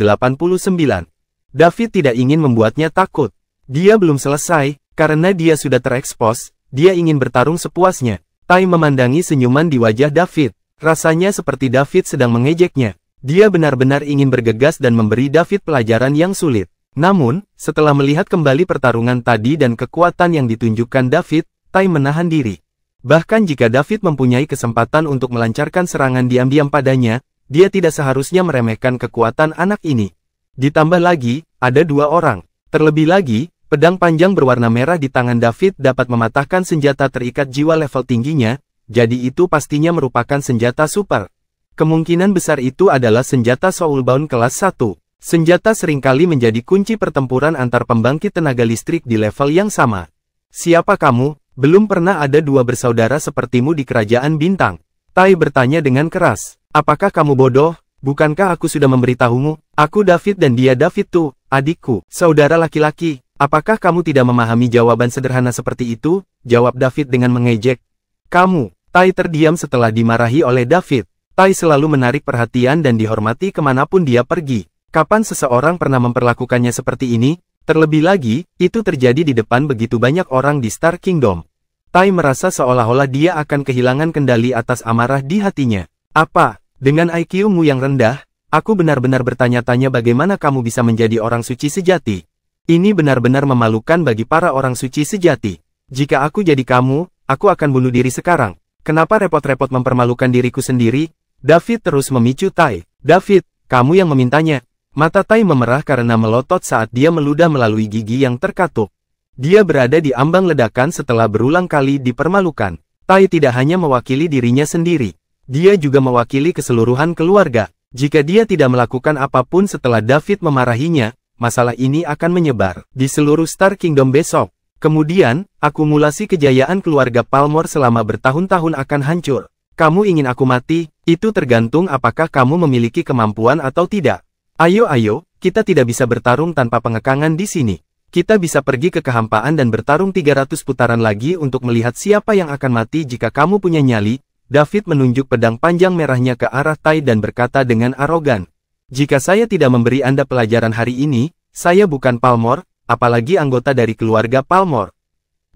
David tidak ingin membuatnya takut. Dia belum selesai, karena dia sudah terekspos, dia ingin bertarung sepuasnya. Tai memandangi senyuman di wajah David. Rasanya seperti David sedang mengejeknya. Dia benar-benar ingin bergegas dan memberi David pelajaran yang sulit. Namun, setelah melihat kembali pertarungan tadi dan kekuatan yang ditunjukkan David, Tai menahan diri. Bahkan jika David mempunyai kesempatan untuk melancarkan serangan diam-diam padanya, dia tidak seharusnya meremehkan kekuatan anak ini. Ditambah lagi, ada dua orang. Terlebih lagi, pedang panjang berwarna merah di tangan David dapat mematahkan senjata terikat jiwa level tingginya, jadi itu pastinya merupakan senjata super. Kemungkinan besar itu adalah senjata Soulbound kelas 1. Senjata seringkali menjadi kunci pertempuran antar pembangkit tenaga listrik di level yang sama. "Siapa kamu? Belum pernah ada dua bersaudara sepertimu di kerajaan bintang." Tai bertanya dengan keras. "Apakah kamu bodoh? Bukankah aku sudah memberitahumu? Aku David dan dia David tuh, adikku, saudara laki-laki. Apakah kamu tidak memahami jawaban sederhana seperti itu?" Jawab David dengan mengejek. "Kamu." Tai terdiam setelah dimarahi oleh David. Tai selalu menarik perhatian dan dihormati kemanapun dia pergi. Kapan seseorang pernah memperlakukannya seperti ini? Terlebih lagi, itu terjadi di depan begitu banyak orang di Star Kingdom. Tai merasa seolah-olah dia akan kehilangan kendali atas amarah di hatinya. "Apa? Dengan IQ-mu yang rendah, aku benar-benar bertanya-tanya bagaimana kamu bisa menjadi orang suci sejati. Ini benar-benar memalukan bagi para orang suci sejati. Jika aku jadi kamu, aku akan bunuh diri sekarang. Kenapa repot-repot mempermalukan diriku sendiri?" David terus memicu Tai. "David, kamu yang memintanya." Mata Tai memerah karena melotot saat dia meludah melalui gigi yang terkatup. Dia berada di ambang ledakan setelah berulang kali dipermalukan. Tai tidak hanya mewakili dirinya sendiri. Dia juga mewakili keseluruhan keluarga. Jika dia tidak melakukan apapun setelah David memarahinya, masalah ini akan menyebar di seluruh Star Kingdom besok. Kemudian, akumulasi kejayaan keluarga Palmore selama bertahun-tahun akan hancur. Kamu ingin aku mati? Itu tergantung apakah kamu memiliki kemampuan atau tidak. Ayo, kita tidak bisa bertarung tanpa pengekangan di sini. Kita bisa pergi ke kehampaan dan bertarung 300 putaran lagi untuk melihat siapa yang akan mati jika kamu punya nyali. David menunjuk pedang panjang merahnya ke arah Tai dan berkata dengan arogan. Jika saya tidak memberi Anda pelajaran hari ini, saya bukan Palmore, apalagi anggota dari keluarga Palmore.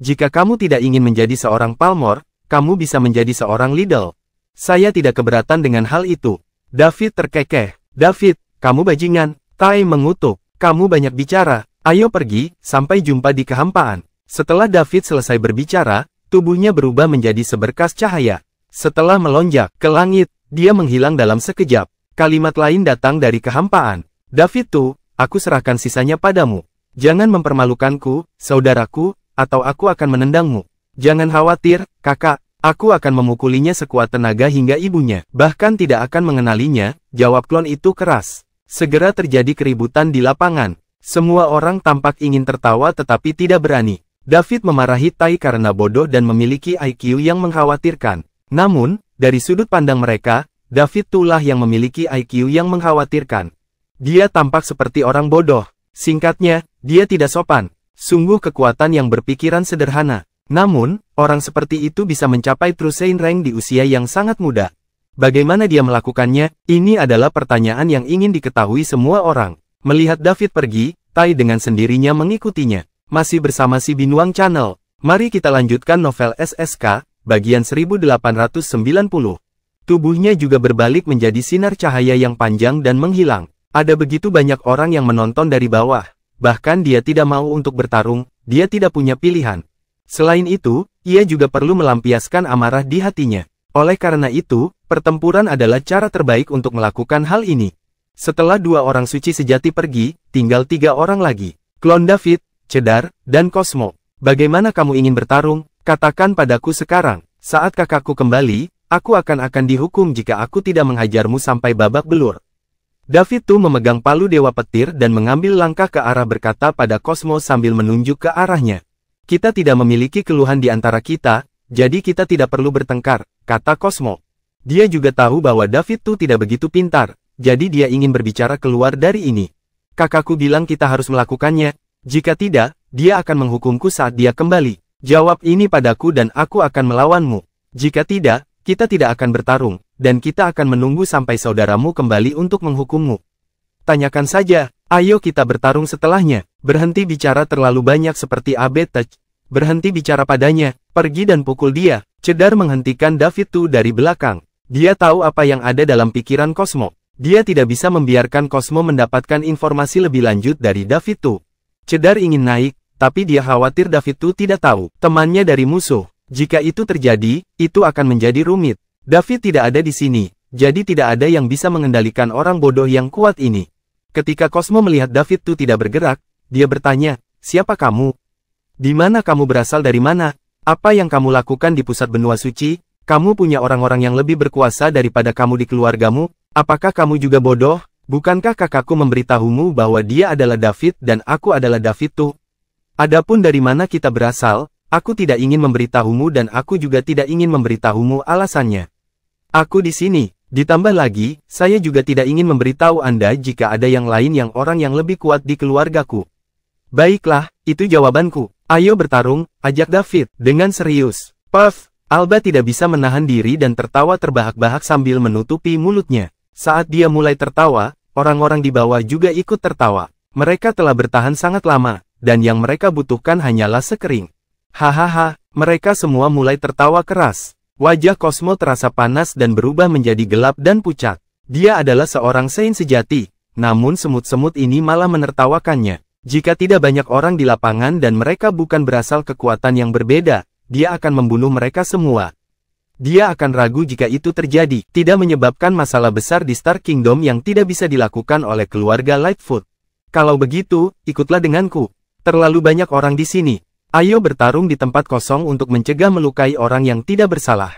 Jika kamu tidak ingin menjadi seorang Palmore, kamu bisa menjadi seorang Liddell. Saya tidak keberatan dengan hal itu. David terkekeh. David, kamu bajingan. Tai mengutuk. Kamu banyak bicara. Ayo pergi, sampai jumpa di kehampaan. Setelah David selesai berbicara, tubuhnya berubah menjadi seberkas cahaya. Setelah melonjak ke langit, dia menghilang dalam sekejap. Kalimat lain datang dari kehampaan. David tuh, aku serahkan sisanya padamu. Jangan mempermalukanku, saudaraku, atau aku akan menendangmu. Jangan khawatir, kakak, aku akan memukulinya sekuat tenaga hingga ibunya bahkan tidak akan mengenalinya, jawab klon itu keras. Segera terjadi keributan di lapangan. Semua orang tampak ingin tertawa tetapi tidak berani. David memarahi Tai karena bodoh dan memiliki IQ yang mengkhawatirkan. Namun, dari sudut pandang mereka, David itulah yang memiliki IQ yang mengkhawatirkan. Dia tampak seperti orang bodoh. Singkatnya, dia tidak sopan. Sungguh kekuatan yang berpikiran sederhana. Namun, orang seperti itu bisa mencapai Trusein Rank di usia yang sangat muda. Bagaimana dia melakukannya? Ini adalah pertanyaan yang ingin diketahui semua orang. Melihat David pergi, Tai dengan sendirinya mengikutinya. Masih bersama si Binuang Channel. Mari kita lanjutkan novel SSK, bagian 1890. Tubuhnya juga berbalik menjadi sinar cahaya yang panjang dan menghilang. Ada begitu banyak orang yang menonton dari bawah. Bahkan dia tidak mau untuk bertarung, dia tidak punya pilihan. Selain itu, ia juga perlu melampiaskan amarah di hatinya. Oleh karena itu, pertempuran adalah cara terbaik untuk melakukan hal ini. Setelah dua orang suci sejati pergi, tinggal 3 orang lagi. Klon David, Cedar, dan Cosmo. Bagaimana kamu ingin bertarung? Katakan padaku sekarang. Saat kakakku kembali, aku akan dihukum jika aku tidak menghajarmu sampai babak belur. David tuh memegang palu Dewa Petir dan mengambil langkah ke arah berkata pada Cosmo sambil menunjuk ke arahnya. Kita tidak memiliki keluhan di antara kita, jadi kita tidak perlu bertengkar, kata Cosmo. Dia juga tahu bahwa David tuh tidak begitu pintar, jadi dia ingin berbicara keluar dari ini. Kakakku bilang kita harus melakukannya, jika tidak, dia akan menghukumku saat dia kembali. Jawab ini padaku dan aku akan melawanmu. Jika tidak, kita tidak akan bertarung, dan kita akan menunggu sampai saudaramu kembali untuk menghukummu. Tanyakan saja, ayo kita bertarung setelahnya. Berhenti bicara terlalu banyak seperti Abetech. Berhenti bicara padanya, pergi dan pukul dia. Cedar menghentikan David tuh dari belakang. Dia tahu apa yang ada dalam pikiran Cosmo. Dia tidak bisa membiarkan Cosmo mendapatkan informasi lebih lanjut dari David tuh. Cedar ingin naik, tapi dia khawatir David tuh tidak tahu temannya dari musuh. Jika itu terjadi, itu akan menjadi rumit. David tidak ada di sini, jadi tidak ada yang bisa mengendalikan orang bodoh yang kuat ini. Ketika Cosmo melihat David tuh tidak bergerak, dia bertanya, siapa kamu? Di mana kamu berasal dari mana? Apa yang kamu lakukan di pusat benua suci? Kamu punya orang-orang yang lebih berkuasa daripada kamu di keluargamu? Apakah kamu juga bodoh? Bukankah kakakku memberitahumu bahwa dia adalah David dan aku adalah David tuh? Adapun dari mana kita berasal, aku tidak ingin memberitahumu dan aku juga tidak ingin memberitahumu alasannya. Aku di sini. Ditambah lagi, saya juga tidak ingin memberitahu Anda jika ada yang lain yang orang yang lebih kuat di keluargaku. Baiklah, itu jawabanku. Ayo bertarung, ajak David dengan serius. Puff, Alba tidak bisa menahan diri dan tertawa terbahak-bahak sambil menutupi mulutnya. Saat dia mulai tertawa, orang-orang di bawah juga ikut tertawa. Mereka telah bertahan sangat lama, dan yang mereka butuhkan hanyalah sekering. Hahaha, mereka semua mulai tertawa keras. Wajah Cosmo terasa panas dan berubah menjadi gelap dan pucat. Dia adalah seorang Saint sejati, namun semut-semut ini malah menertawakannya. Jika tidak banyak orang di lapangan dan mereka bukan berasal kekuatan yang berbeda, dia akan membunuh mereka semua. Dia akan ragu jika itu terjadi, tidak menyebabkan masalah besar di Star Kingdom yang tidak bisa dilakukan oleh keluarga Lightfoot. Kalau begitu, ikutlah denganku. Terlalu banyak orang di sini. Ayo bertarung di tempat kosong untuk mencegah melukai orang yang tidak bersalah.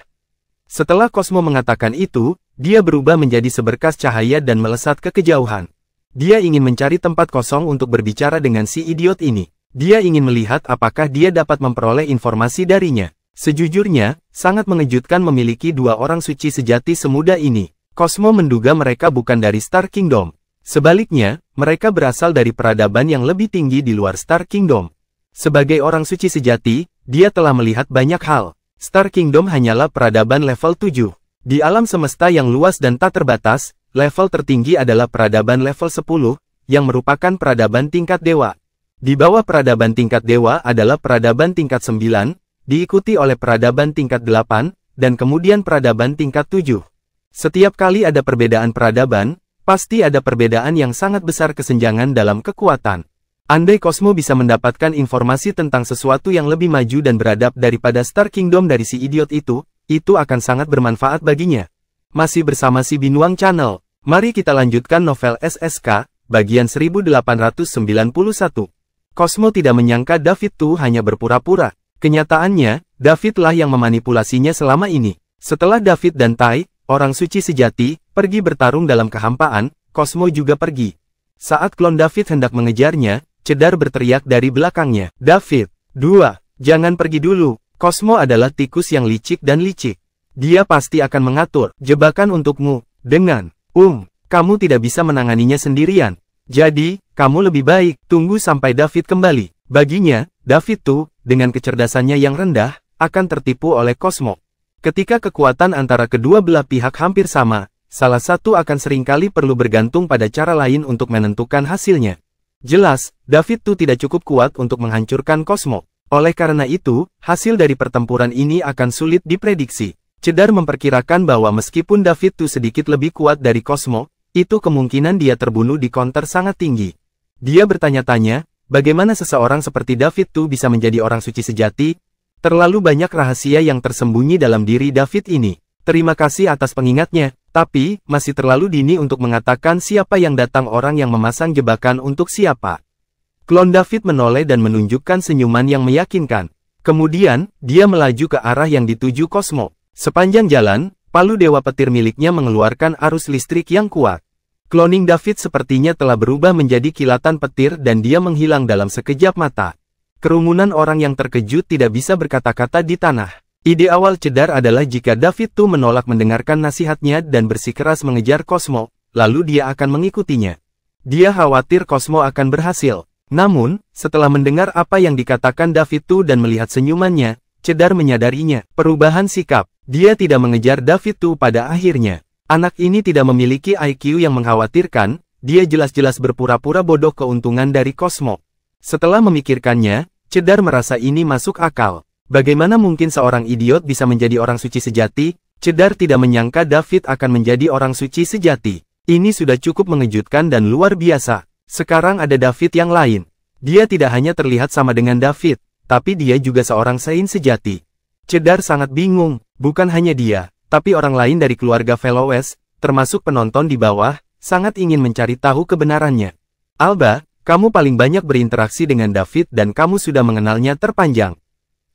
Setelah Cosmo mengatakan itu, dia berubah menjadi seberkas cahaya dan melesat ke kejauhan. Dia ingin mencari tempat kosong untuk berbicara dengan si idiot ini. Dia ingin melihat apakah dia dapat memperoleh informasi darinya. Sejujurnya, sangat mengejutkan memiliki dua orang suci sejati semudah ini. Cosmo menduga mereka bukan dari Star Kingdom. Sebaliknya, mereka berasal dari peradaban yang lebih tinggi di luar Star Kingdom. Sebagai orang suci sejati, dia telah melihat banyak hal. Star Kingdom hanyalah peradaban level 7. Di alam semesta yang luas dan tak terbatas, level tertinggi adalah peradaban level 10, yang merupakan peradaban tingkat dewa. Di bawah peradaban tingkat dewa adalah peradaban tingkat 9, diikuti oleh peradaban tingkat 8, dan kemudian peradaban tingkat 7. Setiap kali ada perbedaan peradaban, pasti ada perbedaan yang sangat besar kesenjangan dalam kekuatan. Andai Cosmo bisa mendapatkan informasi tentang sesuatu yang lebih maju dan beradab daripada Star Kingdom dari si idiot itu akan sangat bermanfaat baginya. Masih bersama si Binuang Channel, mari kita lanjutkan novel SSK, bagian 1891. Cosmo tidak menyangka David tuh hanya berpura-pura. Kenyataannya, Davidlah yang memanipulasinya selama ini. Setelah David dan Tai, orang suci sejati, pergi bertarung dalam kehampaan, Cosmo juga pergi. Saat klon David hendak mengejarnya, Cedar berteriak dari belakangnya, "David, jangan pergi dulu." Cosmo adalah tikus yang licik dan licik. Dia pasti akan mengatur jebakan untukmu, dengan, kamu tidak bisa menanganinya sendirian. Jadi, kamu lebih baik tunggu sampai David kembali. Baginya, David tuh, dengan kecerdasannya yang rendah, akan tertipu oleh Cosmo. Ketika kekuatan antara kedua belah pihak hampir sama, salah satu akan seringkali perlu bergantung pada cara lain untuk menentukan hasilnya. Jelas, David tuh tidak cukup kuat untuk menghancurkan Cosmo. Oleh karena itu, hasil dari pertempuran ini akan sulit diprediksi. Cedar memperkirakan bahwa meskipun David tuh sedikit lebih kuat dari Cosmo, itu kemungkinan dia terbunuh di counter sangat tinggi. Dia bertanya-tanya, bagaimana seseorang seperti David tuh bisa menjadi orang suci sejati? Terlalu banyak rahasia yang tersembunyi dalam diri David ini. Terima kasih atas pengingatnya. Tapi, masih terlalu dini untuk mengatakan siapa yang datang orang yang memasang jebakan untuk siapa. Klon David menoleh dan menunjukkan senyuman yang meyakinkan. Kemudian, dia melaju ke arah yang dituju Cosmo. Sepanjang jalan, palu dewa petir miliknya mengeluarkan arus listrik yang kuat. Cloning David sepertinya telah berubah menjadi kilatan petir dan dia menghilang dalam sekejap mata. Kerumunan orang yang terkejut tidak bisa berkata-kata di tanah. Ide awal Cedar adalah jika David tuh menolak mendengarkan nasihatnya dan bersikeras mengejar Cosmo, lalu dia akan mengikutinya. Dia khawatir Cosmo akan berhasil. Namun, setelah mendengar apa yang dikatakan David tuh dan melihat senyumannya, Cedar menyadarinya. Perubahan sikap. Dia tidak mengejar David tuh pada akhirnya. Anak ini tidak memiliki IQ yang mengkhawatirkan, dia jelas-jelas berpura-pura bodoh keuntungan dari Cosmo. Setelah memikirkannya, Cedar merasa ini masuk akal. Bagaimana mungkin seorang idiot bisa menjadi orang suci sejati? Cedar tidak menyangka David akan menjadi orang suci sejati. Ini sudah cukup mengejutkan dan luar biasa. Sekarang ada David yang lain. Dia tidak hanya terlihat sama dengan David, tapi dia juga seorang Saint sejati. Cedar sangat bingung, bukan hanya dia, tapi orang lain dari keluarga Fellows, termasuk penonton di bawah, sangat ingin mencari tahu kebenarannya. Alba, kamu paling banyak berinteraksi dengan David dan kamu sudah mengenalnya terpanjang.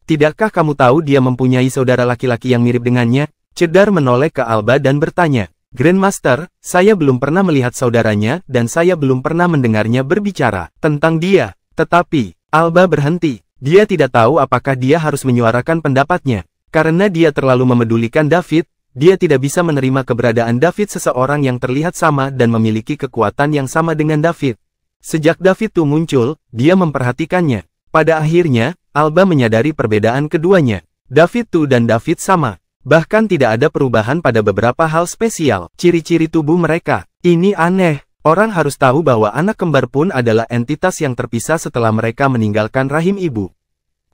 Tidakkah kamu tahu dia mempunyai saudara laki-laki yang mirip dengannya? Cedar menoleh ke Alba dan bertanya, Grandmaster, saya belum pernah melihat saudaranya dan saya belum pernah mendengarnya berbicara tentang dia. Tetapi, Alba berhenti. Dia tidak tahu apakah dia harus menyuarakan pendapatnya. Karena dia terlalu memedulikan David, dia tidak bisa menerima keberadaan David seseorang yang terlihat sama dan memiliki kekuatan yang sama dengan David. Sejak David tuh muncul, dia memperhatikannya. Pada akhirnya, Alba menyadari perbedaan keduanya. David tuh dan David sama. Bahkan tidak ada perubahan pada beberapa hal spesial. Ciri-ciri tubuh mereka. Ini aneh. Orang harus tahu bahwa anak kembar pun adalah entitas yang terpisah setelah mereka meninggalkan rahim ibu.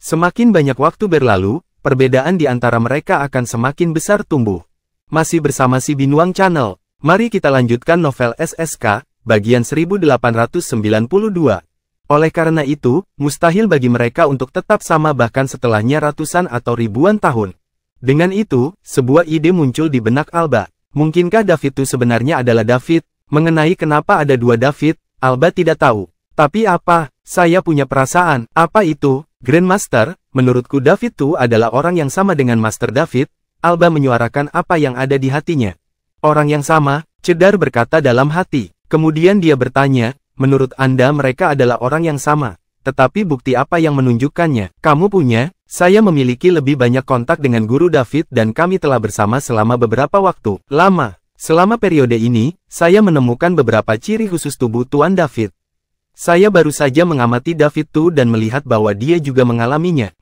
Semakin banyak waktu berlalu, perbedaan di antara mereka akan semakin besar tumbuh. Masih bersama si Binuang Channel. Mari kita lanjutkan novel SSK, bagian 1892. Oleh karena itu, mustahil bagi mereka untuk tetap sama bahkan setelahnya ratusan atau ribuan tahun. Dengan itu, sebuah ide muncul di benak Alba. Mungkinkah David itu sebenarnya adalah David? Mengenai kenapa ada dua David, Alba tidak tahu. Tapi apa? Saya punya perasaan. Apa itu? Grandmaster, menurutku David Tu adalah orang yang sama dengan Master David. Alba menyuarakan apa yang ada di hatinya. Orang yang sama, Cedar berkata dalam hati. Kemudian dia bertanya, menurut Anda mereka adalah orang yang sama. Tetapi bukti apa yang menunjukkannya? Kamu punya? Saya memiliki lebih banyak kontak dengan Guru David dan kami telah bersama selama beberapa waktu lama. Selama periode ini, saya menemukan beberapa ciri khusus tubuh Tuan David. Saya baru saja mengamati David Tu dan melihat bahwa dia juga mengalaminya.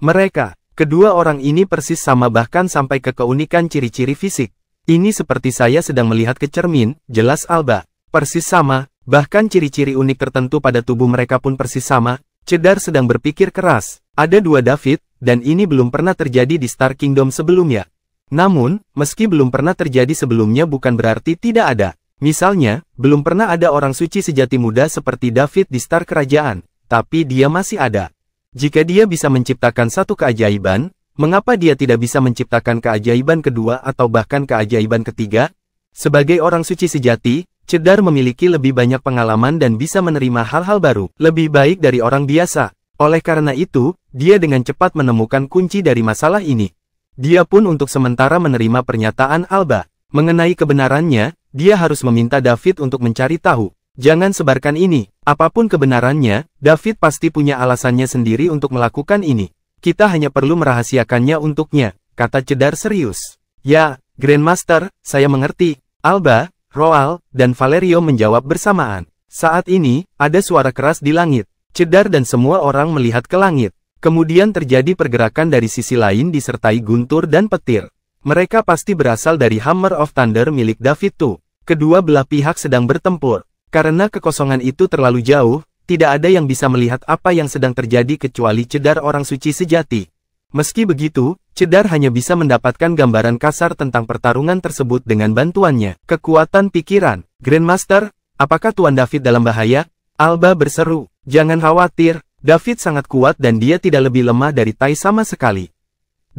Kedua orang ini persis sama bahkan sampai ke keunikan ciri-ciri fisik. Ini seperti saya sedang melihat ke cermin, jelas Alba. Persis sama, bahkan ciri-ciri unik tertentu pada tubuh mereka pun persis sama. Cedar sedang berpikir keras. Ada dua David, dan ini belum pernah terjadi di Star Kingdom sebelumnya. Namun, meski belum pernah terjadi sebelumnya bukan berarti tidak ada. Misalnya, belum pernah ada orang suci sejati muda seperti David di Star Kerajaan, tapi dia masih ada. Jika dia bisa menciptakan satu keajaiban, mengapa dia tidak bisa menciptakan keajaiban kedua atau bahkan keajaiban ketiga? Sebagai orang suci sejati, Cedar memiliki lebih banyak pengalaman dan bisa menerima hal-hal baru, lebih baik dari orang biasa. Oleh karena itu, dia dengan cepat menemukan kunci dari masalah ini. Dia pun untuk sementara menerima pernyataan Alba. Mengenai kebenarannya, dia harus meminta David untuk mencari tahu. Jangan sebarkan ini. Apapun kebenarannya, David pasti punya alasannya sendiri untuk melakukan ini. Kita hanya perlu merahasiakannya untuknya, kata Cedar serius. Ya, Grandmaster, saya mengerti. Alba, Roal, dan Valerio menjawab bersamaan. Saat ini, ada suara keras di langit. Cedar dan semua orang melihat ke langit. Kemudian terjadi pergerakan dari sisi lain disertai guntur dan petir. Mereka pasti berasal dari Hammer of Thunder milik David Tu. Kedua belah pihak sedang bertempur. Karena kekosongan itu terlalu jauh, tidak ada yang bisa melihat apa yang sedang terjadi kecuali Cedar orang suci sejati. Meski begitu, Cedar hanya bisa mendapatkan gambaran kasar tentang pertarungan tersebut dengan bantuannya. Kekuatan pikiran. Grandmaster, apakah Tuan David dalam bahaya? Alba berseru. Jangan khawatir, David sangat kuat dan dia tidak lebih lemah dari Tai sama sekali.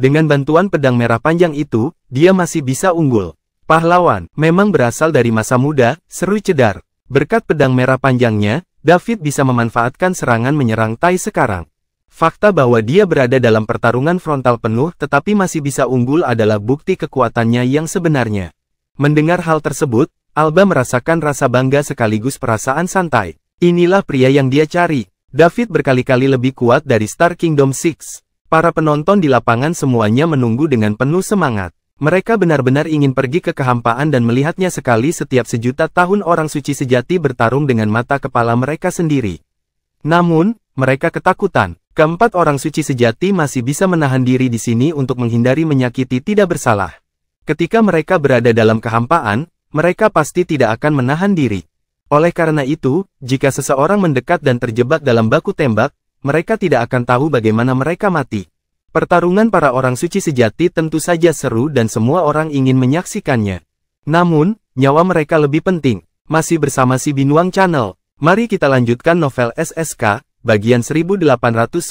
Dengan bantuan pedang merah panjang itu, dia masih bisa unggul. Pahlawan, memang berasal dari masa muda, seru Cedar. Berkat pedang merah panjangnya, David bisa memanfaatkan serangan menyerang Tai sekarang. Fakta bahwa dia berada dalam pertarungan frontal penuh tetapi masih bisa unggul adalah bukti kekuatannya yang sebenarnya. Mendengar hal tersebut, Alba merasakan rasa bangga sekaligus perasaan santai. Inilah pria yang dia cari. David berkali-kali lebih kuat dari Star Kingdom 6. Para penonton di lapangan semuanya menunggu dengan penuh semangat. Mereka benar-benar ingin pergi ke kehampaan dan melihatnya sekali setiap sejuta tahun orang suci sejati bertarung dengan mata kepala mereka sendiri. Namun, mereka ketakutan. Keempat orang suci sejati masih bisa menahan diri di sini untuk menghindari menyakiti tidak bersalah. Ketika mereka berada dalam kehampaan, mereka pasti tidak akan menahan diri. Oleh karena itu, jika seseorang mendekat dan terjebak dalam baku tembak, mereka tidak akan tahu bagaimana mereka mati. Pertarungan para orang suci sejati tentu saja seru dan semua orang ingin menyaksikannya. Namun, nyawa mereka lebih penting. Masih bersama si Binuang Channel. Mari kita lanjutkan novel SSK. Bagian 1893.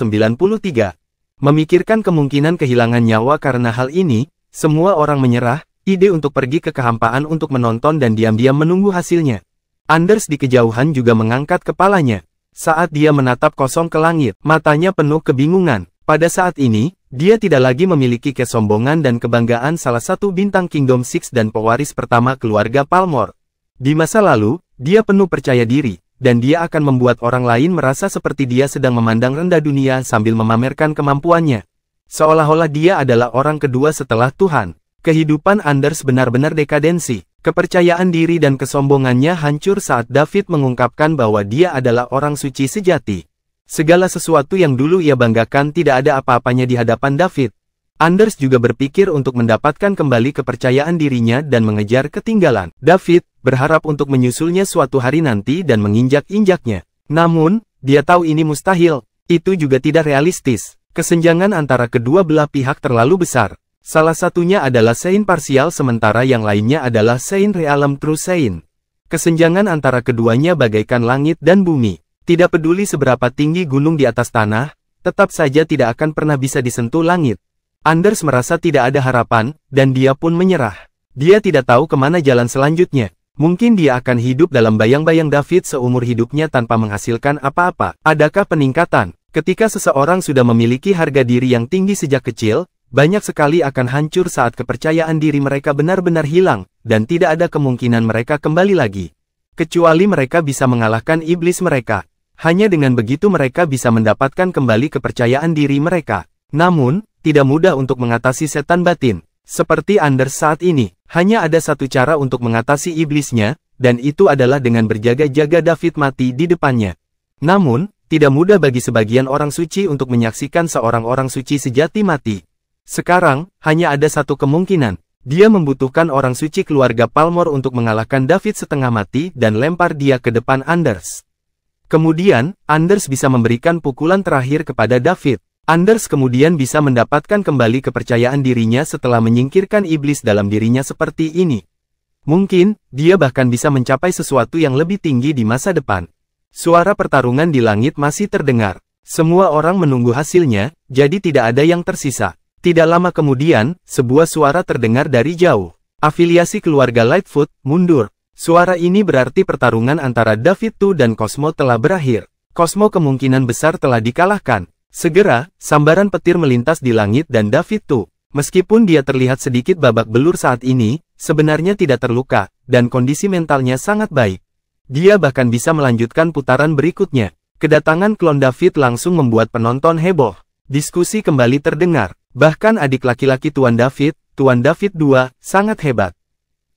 Memikirkan kemungkinan kehilangan nyawa karena hal ini, semua orang menyerah, ide untuk pergi ke kehampaan untuk menonton dan diam-diam menunggu hasilnya. Anders di kejauhan juga mengangkat kepalanya. Saat dia menatap kosong ke langit, matanya penuh kebingungan. Pada saat ini, dia tidak lagi memiliki kesombongan dan kebanggaan salah satu bintang Kingdom 6 dan pewaris pertama keluarga Palmore. Di masa lalu, dia penuh percaya diri. Dan dia akan membuat orang lain merasa seperti dia sedang memandang rendah dunia sambil memamerkan kemampuannya. Seolah-olah dia adalah orang kedua setelah Tuhan. Kehidupan Anders benar-benar dekadensi. Kepercayaan diri dan kesombongannya hancur saat David mengungkapkan bahwa dia adalah orang suci sejati. Segala sesuatu yang dulu ia banggakan tidak ada apa-apanya di hadapan David. Anders juga berpikir untuk mendapatkan kembali kepercayaan dirinya dan mengejar ketinggalan. David berharap untuk menyusulnya suatu hari nanti dan menginjak-injaknya. Namun, dia tahu ini mustahil. Itu juga tidak realistis. Kesenjangan antara kedua belah pihak terlalu besar. Salah satunya adalah Sein parsial sementara yang lainnya adalah Sein realem true Sein. Kesenjangan antara keduanya bagaikan langit dan bumi. Tidak peduli seberapa tinggi gunung di atas tanah, tetap saja tidak akan pernah bisa disentuh langit. Anders merasa tidak ada harapan, dan dia pun menyerah. Dia tidak tahu kemana jalan selanjutnya. Mungkin dia akan hidup dalam bayang-bayang David seumur hidupnya tanpa menghasilkan apa-apa. Adakah peningkatan? Ketika seseorang sudah memiliki harga diri yang tinggi sejak kecil, banyak sekali akan hancur saat kepercayaan diri mereka benar-benar hilang, dan tidak ada kemungkinan mereka kembali lagi. Kecuali mereka bisa mengalahkan iblis mereka. Hanya dengan begitu mereka bisa mendapatkan kembali kepercayaan diri mereka. Namun, tidak mudah untuk mengatasi setan batin. Seperti Anders saat ini, hanya ada satu cara untuk mengatasi iblisnya, dan itu adalah dengan berjaga-jaga David mati di depannya. Namun, tidak mudah bagi sebagian orang suci untuk menyaksikan seorang orang suci sejati mati. Sekarang, hanya ada satu kemungkinan. Dia membutuhkan orang suci keluarga Palmer untuk mengalahkan David setengah mati dan lempar dia ke depan Anders. Kemudian, Anders bisa memberikan pukulan terakhir kepada David. Anders kemudian bisa mendapatkan kembali kepercayaan dirinya setelah menyingkirkan iblis dalam dirinya seperti ini. Mungkin, dia bahkan bisa mencapai sesuatu yang lebih tinggi di masa depan. Suara pertarungan di langit masih terdengar. Semua orang menunggu hasilnya, jadi tidak ada yang tersisa. Tidak lama kemudian, sebuah suara terdengar dari jauh. Afiliasi keluarga Lightfoot mundur. Suara ini berarti pertarungan antara David Tu dan Cosmo telah berakhir. Cosmo kemungkinan besar telah dikalahkan. Segera, sambaran petir melintas di langit dan David Tu. Meskipun dia terlihat sedikit babak belur saat ini, sebenarnya tidak terluka, dan kondisi mentalnya sangat baik. Dia bahkan bisa melanjutkan putaran berikutnya. Kedatangan klon David langsung membuat penonton heboh. Diskusi kembali terdengar. Bahkan adik laki-laki Tuan David II, sangat hebat.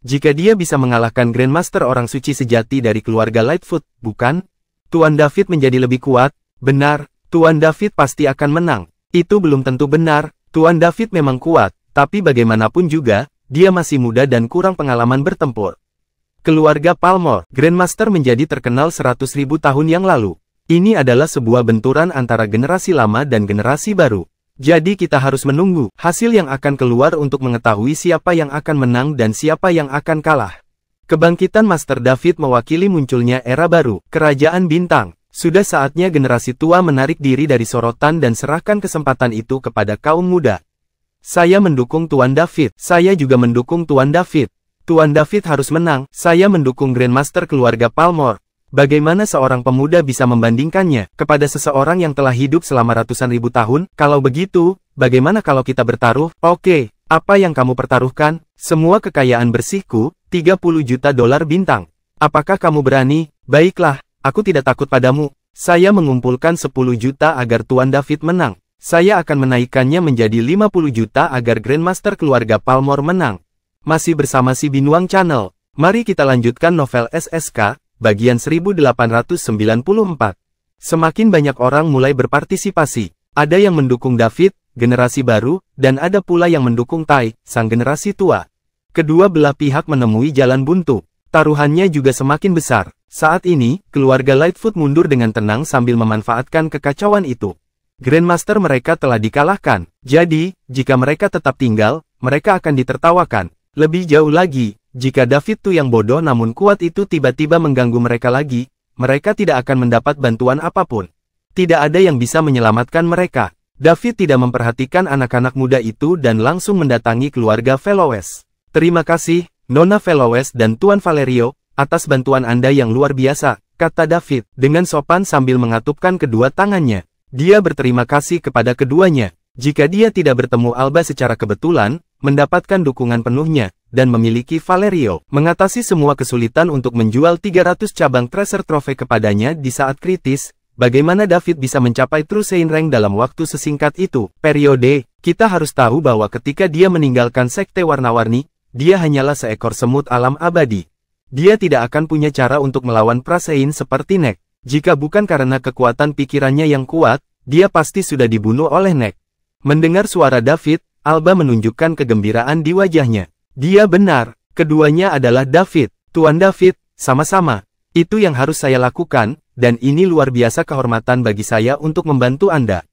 Jika dia bisa mengalahkan Grandmaster orang suci sejati dari keluarga Lightfoot, bukan? Tuan David menjadi lebih kuat. Benar, Tuan David pasti akan menang. Itu belum tentu benar. Tuan David memang kuat, tapi bagaimanapun juga, dia masih muda dan kurang pengalaman bertempur. Keluarga Palmer, Grandmaster menjadi terkenal 100.000 tahun yang lalu. Ini adalah sebuah benturan antara generasi lama dan generasi baru. Jadi kita harus menunggu hasil yang akan keluar untuk mengetahui siapa yang akan menang dan siapa yang akan kalah. Kebangkitan Master David mewakili munculnya era baru, Kerajaan Bintang. Sudah saatnya generasi tua menarik diri dari sorotan dan serahkan kesempatan itu kepada kaum muda. Saya mendukung Tuan David. Saya juga mendukung Tuan David. Tuan David harus menang. Saya mendukung Grandmaster keluarga Palmer. Bagaimana seorang pemuda bisa membandingkannya kepada seseorang yang telah hidup selama ratusan ribu tahun? Kalau begitu, bagaimana kalau kita bertaruh? Oke, apa yang kamu pertaruhkan? Semua kekayaan bersihku, 30 juta dolar bintang. Apakah kamu berani? Baiklah, aku tidak takut padamu. Saya mengumpulkan 10 juta agar Tuan David menang. Saya akan menaikkannya menjadi 50 juta agar Grandmaster keluarga Palmer menang. Masih bersama si Binuang Channel. Mari kita lanjutkan novel SSK, bagian 1894. Semakin banyak orang mulai berpartisipasi. Ada yang mendukung David, generasi baru, dan ada pula yang mendukung Tai, sang generasi tua. Kedua belah pihak menemui jalan buntu. Taruhannya juga semakin besar. Saat ini, keluarga Lightfoot mundur dengan tenang sambil memanfaatkan kekacauan itu. Grandmaster mereka telah dikalahkan. Jadi, jika mereka tetap tinggal, mereka akan ditertawakan. Lebih jauh lagi, jika David Tu yang bodoh namun kuat itu tiba-tiba mengganggu mereka lagi, mereka tidak akan mendapat bantuan apapun. Tidak ada yang bisa menyelamatkan mereka. David tidak memperhatikan anak-anak muda itu dan langsung mendatangi keluarga Velowes. Terima kasih, Nona Velowes dan Tuan Valerio, atas bantuan Anda yang luar biasa, kata David, dengan sopan sambil mengatupkan kedua tangannya. Dia berterima kasih kepada keduanya. Jika dia tidak bertemu Alba secara kebetulan, mendapatkan dukungan penuhnya, dan memiliki Valerio, mengatasi semua kesulitan untuk menjual 300 cabang treasure trophy kepadanya di saat kritis, bagaimana David bisa mencapai True Saint Rank dalam waktu sesingkat itu? Periode, kita harus tahu bahwa ketika dia meninggalkan Sekte Warna-Warni, dia hanyalah seekor semut alam abadi. Dia tidak akan punya cara untuk melawan Prasein seperti Nek. Jika bukan karena kekuatan pikirannya yang kuat, dia pasti sudah dibunuh oleh Nek. Mendengar suara David, Alba menunjukkan kegembiraan di wajahnya. Dia benar, keduanya adalah David. Tuan David, sama-sama. Itu yang harus saya lakukan, dan ini luar biasa kehormatan bagi saya untuk membantu Anda.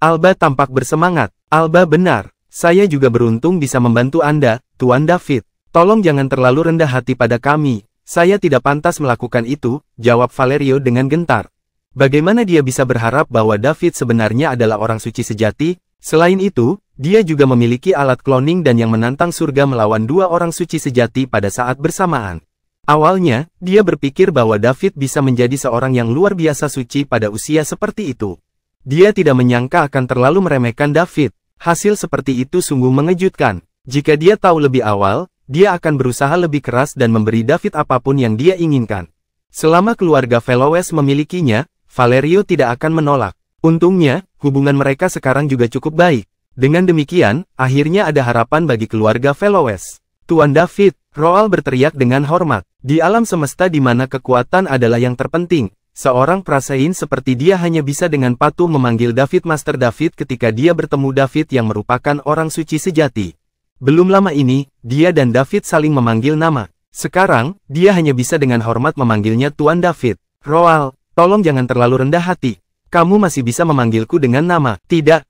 Alba tampak bersemangat. Alba benar, saya juga beruntung bisa membantu Anda, Tuan David. Tolong jangan terlalu rendah hati pada kami. Saya tidak pantas melakukan itu, jawab Valerio dengan gentar. Bagaimana dia bisa berharap bahwa David sebenarnya adalah orang suci sejati? Selain itu, dia juga memiliki alat cloning dan yang menantang surga melawan dua orang suci sejati pada saat bersamaan. Awalnya, dia berpikir bahwa David bisa menjadi seorang yang luar biasa suci pada usia seperti itu. Dia tidak menyangka akan terlalu meremehkan David. Hasil seperti itu sungguh mengejutkan. Jika dia tahu lebih awal, dia akan berusaha lebih keras dan memberi David apapun yang dia inginkan. Selama keluarga Veloes memilikinya, Valerio tidak akan menolak. Untungnya, hubungan mereka sekarang juga cukup baik. Dengan demikian, akhirnya ada harapan bagi keluarga Veloes. Tuan David, Roald berteriak dengan hormat. Di alam semesta di mana kekuatan adalah yang terpenting, seorang prasein seperti dia hanya bisa dengan patuh memanggil David Master David ketika dia bertemu David yang merupakan orang suci sejati. Belum lama ini, dia dan David saling memanggil nama. Sekarang, dia hanya bisa dengan hormat memanggilnya Tuan David. Roald, tolong jangan terlalu rendah hati. Kamu masih bisa memanggilku dengan nama. Tidak.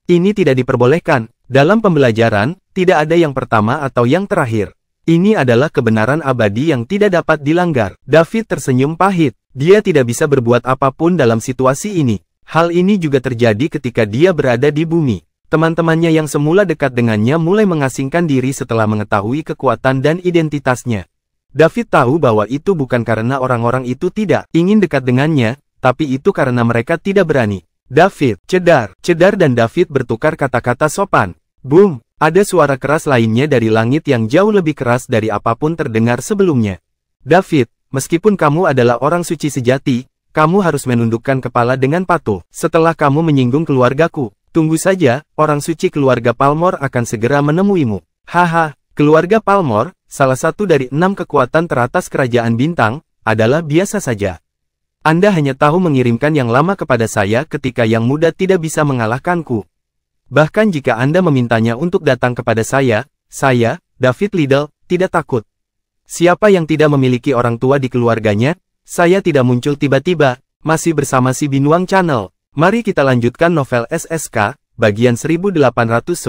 Ini tidak diperbolehkan. Dalam pembelajaran, tidak ada yang pertama atau yang terakhir. Ini adalah kebenaran abadi yang tidak dapat dilanggar. David tersenyum pahit. Dia tidak bisa berbuat apapun dalam situasi ini. Hal ini juga terjadi ketika dia berada di bumi. Teman-temannya yang semula dekat dengannya mulai mengasingkan diri setelah mengetahui kekuatan dan identitasnya. David tahu bahwa itu bukan karena orang-orang itu tidak ingin dekat dengannya, tapi itu karena mereka tidak berani. David, Cedar dan David bertukar kata-kata sopan. Boom, ada suara keras lainnya dari langit yang jauh lebih keras dari apapun terdengar sebelumnya. David, meskipun kamu adalah orang suci sejati, kamu harus menundukkan kepala dengan patuh. Setelah kamu menyinggung keluargaku, tunggu saja, orang suci keluarga Palmor akan segera menemuimu. Haha, keluarga Palmor, salah satu dari 6 kekuatan teratas kerajaan bintang, adalah biasa saja. Anda hanya tahu mengirimkan yang lama kepada saya ketika yang muda tidak bisa mengalahkanku. Bahkan jika Anda memintanya untuk datang kepada saya, David Liddell, tidak takut. Siapa yang tidak memiliki orang tua di keluarganya? Saya tidak muncul tiba-tiba, masih bersama si Binuang Channel. Mari kita lanjutkan novel SSK, bagian 1895.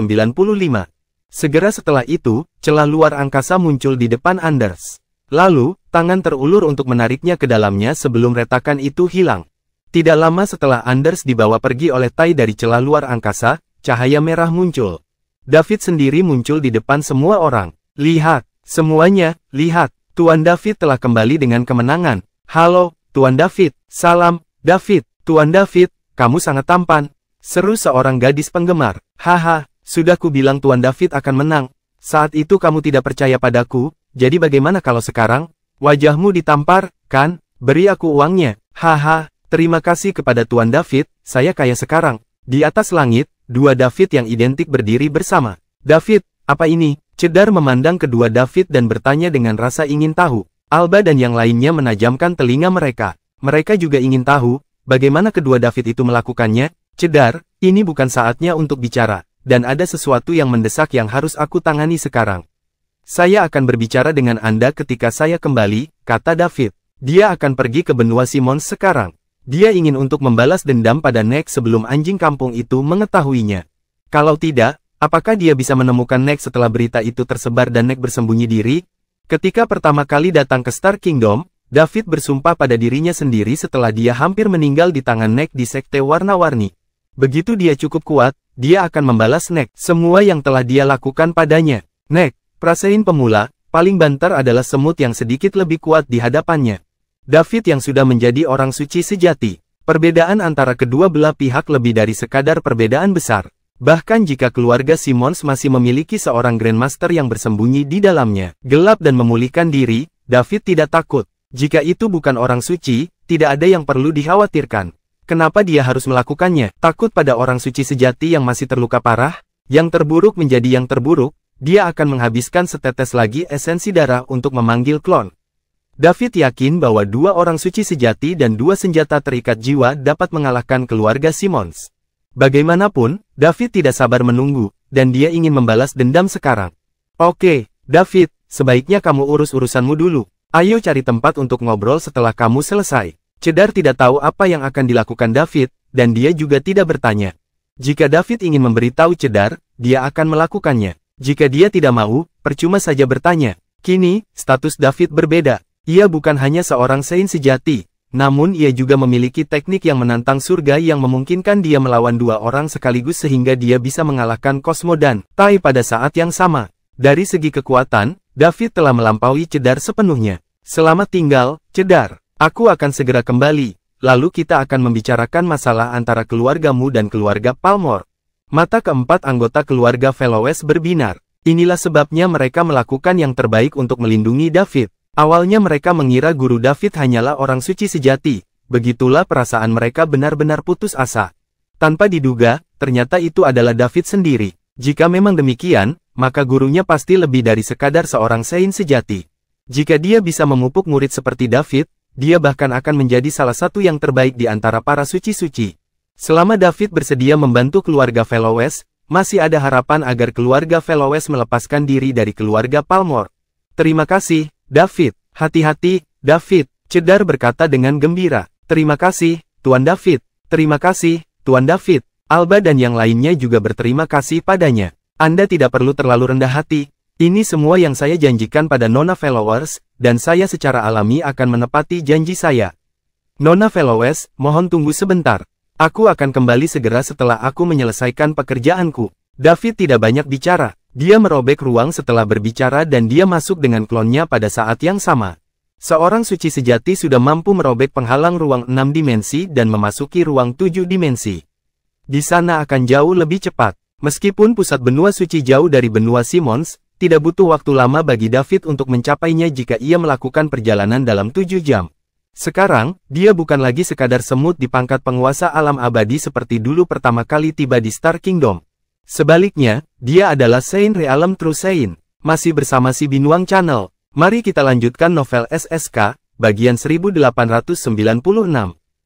Segera setelah itu, celah luar angkasa muncul di depan Anders. Lalu, tangan terulur untuk menariknya ke dalamnya sebelum retakan itu hilang. Tidak lama setelah Anders dibawa pergi oleh Tai dari celah luar angkasa, cahaya merah muncul. David sendiri muncul di depan semua orang. Lihat, semuanya, lihat, Tuan David telah kembali dengan kemenangan. Halo, Tuan David. Salam, David. Tuan David, kamu sangat tampan, seru seorang gadis penggemar. Haha, sudah ku bilang Tuan David akan menang. Saat itu kamu tidak percaya padaku, jadi bagaimana kalau sekarang? Wajahmu ditampar, kan? Beri aku uangnya. Haha, terima kasih kepada Tuan David, saya kaya sekarang. Di atas langit, 2 David yang identik berdiri bersama. David, apa ini? Cedar memandang kedua David dan bertanya dengan rasa ingin tahu. Alba dan yang lainnya menajamkan telinga mereka. Mereka juga ingin tahu, bagaimana kedua David itu melakukannya? Cedar, ini bukan saatnya untuk bicara, dan ada sesuatu yang mendesak yang harus aku tangani sekarang. Saya akan berbicara dengan Anda ketika saya kembali, kata David. Dia akan pergi ke benua Simons sekarang. Dia ingin untuk membalas dendam pada Neck sebelum anjing kampung itu mengetahuinya. Kalau tidak, apakah dia bisa menemukan Neck setelah berita itu tersebar dan Neck bersembunyi diri? Ketika pertama kali datang ke Star Kingdom, David bersumpah pada dirinya sendiri setelah dia hampir meninggal di tangan Neck di sekte warna-warni. Begitu dia cukup kuat, dia akan membalas Neck semua yang telah dia lakukan padanya. Neck, prasein pemula, paling banter adalah semut yang sedikit lebih kuat di hadapannya. David yang sudah menjadi orang suci sejati. Perbedaan antara kedua belah pihak lebih dari sekadar perbedaan besar. Bahkan jika keluarga Simons masih memiliki seorang Grandmaster yang bersembunyi di dalamnya, gelap dan memulihkan diri, David tidak takut. Jika itu bukan orang suci, tidak ada yang perlu dikhawatirkan. Kenapa dia harus melakukannya? Takut pada orang suci sejati yang masih terluka parah? Yang terburuk menjadi yang terburuk, dia akan menghabiskan setetes lagi esensi darah untuk memanggil klon. David yakin bahwa 2 orang suci sejati dan 2 senjata terikat jiwa dapat mengalahkan keluarga Simons. Bagaimanapun, David tidak sabar menunggu, dan dia ingin membalas dendam sekarang. Oke, David, sebaiknya kamu urus urusanmu dulu. Ayo cari tempat untuk ngobrol setelah kamu selesai. Cedar tidak tahu apa yang akan dilakukan David, dan dia juga tidak bertanya. Jika David ingin memberitahu Cedar, dia akan melakukannya. Jika dia tidak mau, percuma saja bertanya. Kini, status David berbeda. Ia bukan hanya seorang Saint sejati, namun ia juga memiliki teknik yang menantang surga yang memungkinkan dia melawan 2 orang sekaligus sehingga dia bisa mengalahkan Cosmo dan Tai pada saat yang sama. Dari segi kekuatan, David telah melampaui Cedar sepenuhnya. Selamat tinggal, Cedar. Aku akan segera kembali. lalu kita akan membicarakan masalah antara keluargamu dan keluarga Palmore. Mata keempat anggota keluarga Fellowes berbinar. Inilah sebabnya mereka melakukan yang terbaik untuk melindungi David. Awalnya mereka mengira guru David hanyalah orang suci sejati. Begitulah perasaan mereka benar-benar putus asa. Tanpa diduga, ternyata itu adalah David sendiri. Jika memang demikian, maka gurunya pasti lebih dari sekadar seorang saint sejati. Jika dia bisa memupuk murid seperti David, dia bahkan akan menjadi salah satu yang terbaik di antara para suci-suci. Selama David bersedia membantu keluarga Fellowes, masih ada harapan agar keluarga Fellowes melepaskan diri dari keluarga Palmore. Terima kasih, David. Hati-hati, David, Cedar berkata dengan gembira. Terima kasih, Tuan David. Terima kasih, Tuan David. Alba dan yang lainnya juga berterima kasih padanya. Anda tidak perlu terlalu rendah hati. Ini semua yang saya janjikan pada Nona Fellowes, dan saya secara alami akan menepati janji saya. Nona Fellowes, mohon tunggu sebentar. Aku akan kembali segera setelah aku menyelesaikan pekerjaanku. David tidak banyak bicara. Dia merobek ruang setelah berbicara dan dia masuk dengan klonnya pada saat yang sama. Seorang suci sejati sudah mampu merobek penghalang ruang 6 dimensi dan memasuki ruang 7 dimensi. Di sana akan jauh lebih cepat. Meskipun pusat benua suci jauh dari benua Simmons, tidak butuh waktu lama bagi David untuk mencapainya jika ia melakukan perjalanan dalam 7 jam. Sekarang, dia bukan lagi sekadar semut di pangkat penguasa alam abadi seperti dulu pertama kali tiba di Star Kingdom. Sebaliknya, dia adalah Saint Realm True Saint. Masih bersama si Binuang Channel. Mari kita lanjutkan novel SSK, bagian 1896.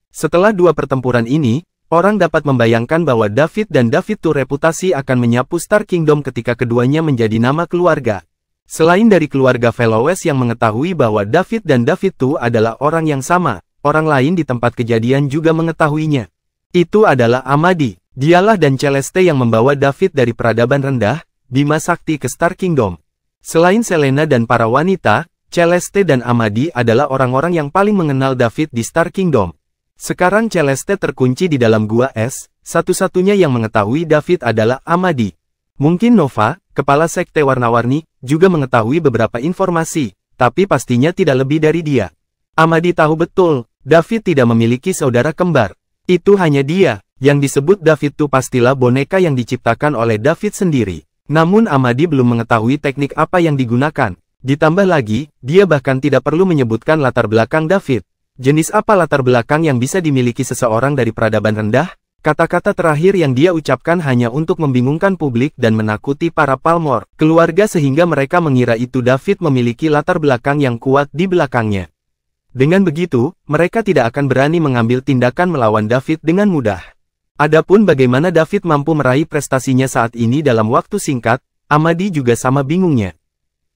Setelah dua pertempuran ini, orang dapat membayangkan bahwa David dan David II reputasi akan menyapu Star Kingdom ketika keduanya menjadi nama keluarga. Selain dari keluarga Fellowes yang mengetahui bahwa David dan David II adalah orang yang sama, orang lain di tempat kejadian juga mengetahuinya. Itu adalah Amadi. Dialah dan Celeste yang membawa David dari peradaban rendah, Bima Sakti ke Star Kingdom. Selain Selena dan para wanita, Celeste dan Amadi adalah orang-orang yang paling mengenal David di Star Kingdom. Sekarang Celeste terkunci di dalam gua es, satu-satunya yang mengetahui David adalah Amadi. Mungkin Nova, kepala sekte warna-warni, juga mengetahui beberapa informasi, tapi pastinya tidak lebih dari dia. Amadi tahu betul, David tidak memiliki saudara kembar. Itu hanya dia, yang disebut David itu pastilah boneka yang diciptakan oleh David sendiri. Namun Amadi belum mengetahui teknik apa yang digunakan. Ditambah lagi, dia bahkan tidak perlu menyebutkan latar belakang David. Jenis apa latar belakang yang bisa dimiliki seseorang dari peradaban rendah? Kata-kata terakhir yang dia ucapkan hanya untuk membingungkan publik dan menakuti para Palmore keluarga sehingga mereka mengira itu David memiliki latar belakang yang kuat di belakangnya. Dengan begitu, mereka tidak akan berani mengambil tindakan melawan David dengan mudah. Adapun bagaimana David mampu meraih prestasinya saat ini dalam waktu singkat, Amadi juga sama bingungnya.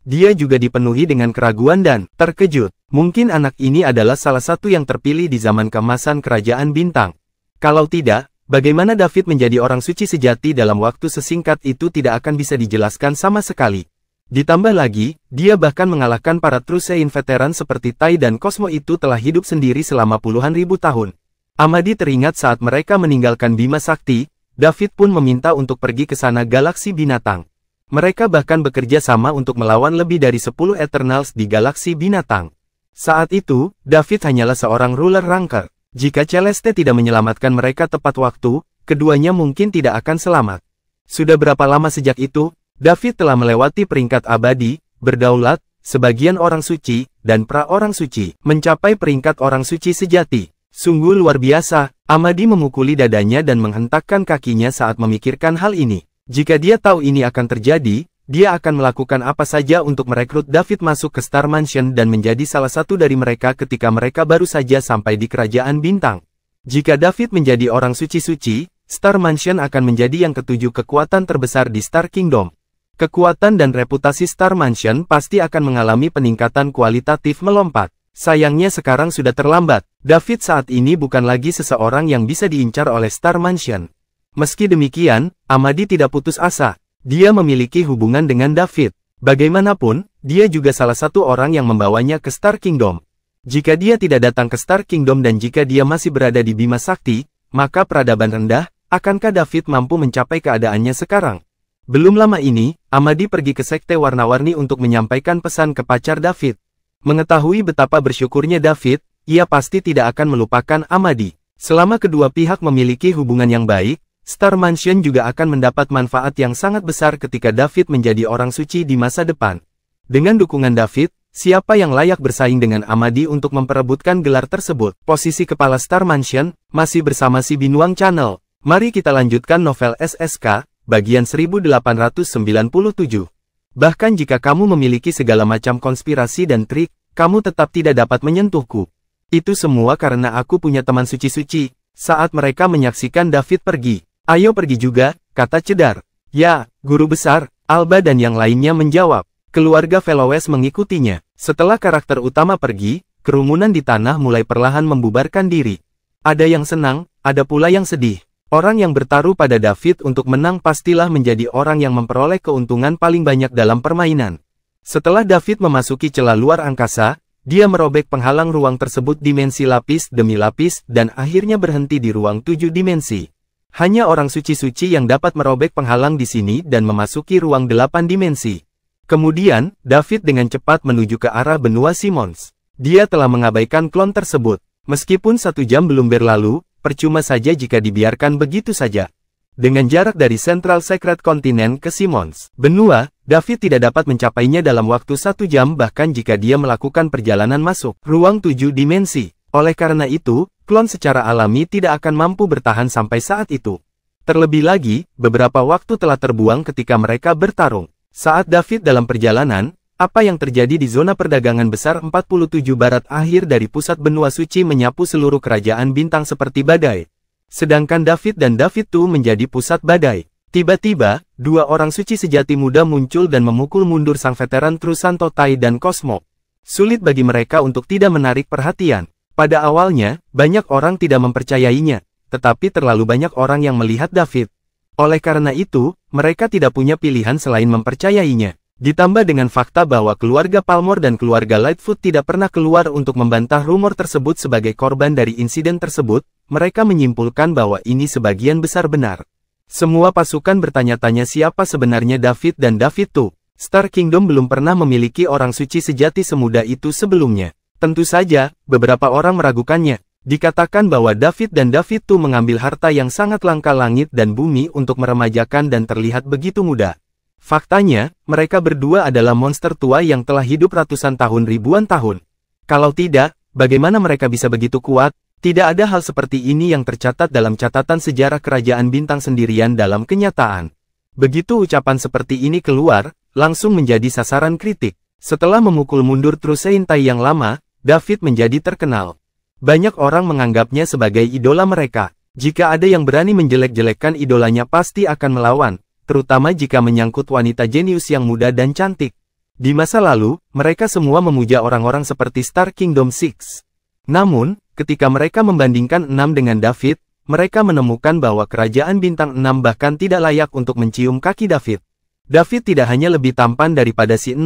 Dia juga dipenuhi dengan keraguan dan terkejut. Mungkin anak ini adalah salah satu yang terpilih di zaman keemasan Kerajaan Bintang. Kalau tidak, bagaimana David menjadi orang suci sejati dalam waktu sesingkat itu tidak akan bisa dijelaskan sama sekali. Ditambah lagi, dia bahkan mengalahkan para True Saint veteran seperti Tai dan Cosmo itu telah hidup sendiri selama puluhan ribu tahun. Amadi teringat saat mereka meninggalkan Bima Sakti, David pun meminta untuk pergi ke sana galaksi binatang. Mereka bahkan bekerja sama untuk melawan lebih dari 10 Eternals di galaksi binatang. Saat itu, David hanyalah seorang ruler ranker. Jika Celeste tidak menyelamatkan mereka tepat waktu, keduanya mungkin tidak akan selamat. Sudah berapa lama sejak itu, David telah melewati peringkat abadi, berdaulat, sebagian orang suci, dan pra-orang suci, mencapai peringkat orang suci sejati. Sungguh luar biasa, Amadi memukuli dadanya dan menghentakkan kakinya saat memikirkan hal ini. Jika dia tahu ini akan terjadi, dia akan melakukan apa saja untuk merekrut David masuk ke Star Mansion dan menjadi salah satu dari mereka ketika mereka baru saja sampai di Kerajaan Bintang. Jika David menjadi orang suci-suci, Star Mansion akan menjadi yang ketujuh kekuatan terbesar di Star Kingdom. Kekuatan dan reputasi Star Mansion pasti akan mengalami peningkatan kualitatif melompat. Sayangnya sekarang sudah terlambat. David saat ini bukan lagi seseorang yang bisa diincar oleh Star Mansion. Meski demikian, Amadi tidak putus asa. Dia memiliki hubungan dengan David. Bagaimanapun, dia juga salah satu orang yang membawanya ke Star Kingdom. Jika dia tidak datang ke Star Kingdom dan jika dia masih berada di Bima Sakti, maka peradaban rendah, akankah David mampu mencapai keadaannya sekarang? Belum lama ini, Amadi pergi ke sekte warna-warni untuk menyampaikan pesan ke pacar David. Mengetahui betapa bersyukurnya David, ia pasti tidak akan melupakan Amadi. Selama kedua pihak memiliki hubungan yang baik, Star Mansion juga akan mendapat manfaat yang sangat besar ketika David menjadi orang suci di masa depan. Dengan dukungan David, siapa yang layak bersaing dengan Amadi untuk memperebutkan gelar tersebut? Posisi kepala Star Mansion, masih bersama si Binuang Channel. Mari kita lanjutkan novel SSK, bagian 1897. Bahkan jika kamu memiliki segala macam konspirasi dan trik, kamu tetap tidak dapat menyentuhku. Itu semua karena aku punya teman suci-suci. Saat mereka menyaksikan David pergi, ayo pergi juga, kata Cedar. Ya, guru besar, Alba dan yang lainnya menjawab. Keluarga Velowes mengikutinya. Setelah karakter utama pergi, kerumunan di tanah mulai perlahan membubarkan diri. Ada yang senang, ada pula yang sedih. Orang yang bertaruh pada David untuk menang pastilah menjadi orang yang memperoleh keuntungan paling banyak dalam permainan. Setelah David memasuki celah luar angkasa, dia merobek penghalang ruang tersebut dimensi lapis demi lapis dan akhirnya berhenti di ruang 7 dimensi. Hanya orang suci-suci yang dapat merobek penghalang di sini dan memasuki ruang 8 dimensi. Kemudian, David dengan cepat menuju ke arah benua Simons. Dia telah mengabaikan klon tersebut. Meskipun 1 jam belum berlalu, percuma saja jika dibiarkan begitu saja. Dengan jarak dari Central Sacred Continent ke Simons benua, David tidak dapat mencapainya dalam waktu 1 jam bahkan jika dia melakukan perjalanan masuk ruang 7 dimensi. Oleh karena itu, klon secara alami tidak akan mampu bertahan sampai saat itu. Terlebih lagi, beberapa waktu telah terbuang ketika mereka bertarung. Saat David dalam perjalanan, apa yang terjadi di zona perdagangan besar 47 barat akhir dari pusat benua suci menyapu seluruh kerajaan bintang seperti badai. Sedangkan David dan David II menjadi pusat badai. Tiba-tiba, 2 orang suci sejati muda muncul dan memukul mundur sang veteran Trusanto Tai dan Cosmo. Sulit bagi mereka untuk tidak menarik perhatian. Pada awalnya, banyak orang tidak mempercayainya, tetapi terlalu banyak orang yang melihat David. Oleh karena itu, mereka tidak punya pilihan selain mempercayainya. Ditambah dengan fakta bahwa keluarga Palmore dan keluarga Lightfoot tidak pernah keluar untuk membantah rumor tersebut sebagai korban dari insiden tersebut, mereka menyimpulkan bahwa ini sebagian besar benar. Semua pasukan bertanya-tanya siapa sebenarnya David dan David II. Star Kingdom belum pernah memiliki orang suci sejati semuda itu sebelumnya. Tentu saja, beberapa orang meragukannya. Dikatakan bahwa David dan David II mengambil harta yang sangat langka langit dan bumi untuk meremajakan dan terlihat begitu muda. Faktanya, mereka berdua adalah monster tua yang telah hidup ratusan tahun ribuan tahun. Kalau tidak, bagaimana mereka bisa begitu kuat? Tidak ada hal seperti ini yang tercatat dalam catatan sejarah kerajaan bintang sendirian dalam kenyataan. Begitu ucapan seperti ini keluar, langsung menjadi sasaran kritik. Setelah memukul mundur Trusein Tai yang lama, David menjadi terkenal. Banyak orang menganggapnya sebagai idola mereka. Jika ada yang berani menjelek-jelekkan idolanya pasti akan melawan, terutama jika menyangkut wanita jenius yang muda dan cantik. Di masa lalu, mereka semua memuja orang-orang seperti Star Kingdom 6. Namun, ketika mereka membandingkan 6 dengan David, mereka menemukan bahwa kerajaan bintang 6 bahkan tidak layak untuk mencium kaki David. David tidak hanya lebih tampan daripada si 6,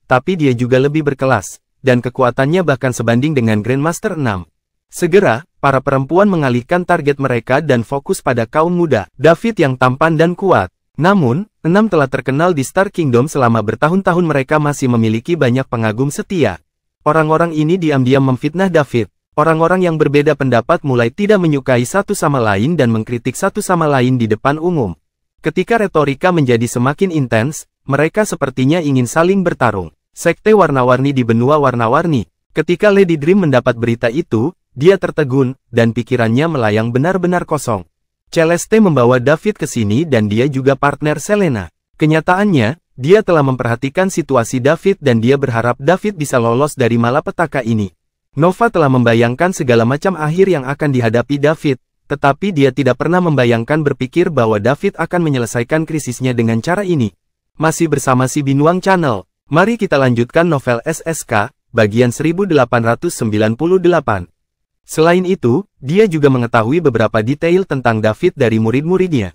tapi dia juga lebih berkelas, dan kekuatannya bahkan sebanding dengan Grandmaster 6. Segera, para perempuan mengalihkan target mereka dan fokus pada kaum muda, David yang tampan dan kuat. Namun, 6 telah terkenal di Star Kingdom selama bertahun-tahun mereka masih memiliki banyak pengagum setia. Orang-orang ini diam-diam memfitnah David. Orang-orang yang berbeda pendapat mulai tidak menyukai satu sama lain dan mengkritik satu sama lain di depan umum. Ketika retorika menjadi semakin intens, mereka sepertinya ingin saling bertarung. Sekte warna-warni di benua warna-warni. Ketika Lady Dream mendapat berita itu, dia tertegun, dan pikirannya melayang benar-benar kosong. Celeste membawa David ke sini dan dia juga partner Selena. Kenyataannya, dia telah memperhatikan situasi David dan dia berharap David bisa lolos dari malapetaka ini. Nova telah membayangkan segala macam akhir yang akan dihadapi David, tetapi dia tidak pernah membayangkan berpikir bahwa David akan menyelesaikan krisisnya dengan cara ini. Masih bersama si Binuang Channel, mari kita lanjutkan novel SSK, bagian 1898. Selain itu, dia juga mengetahui beberapa detail tentang David dari murid-muridnya.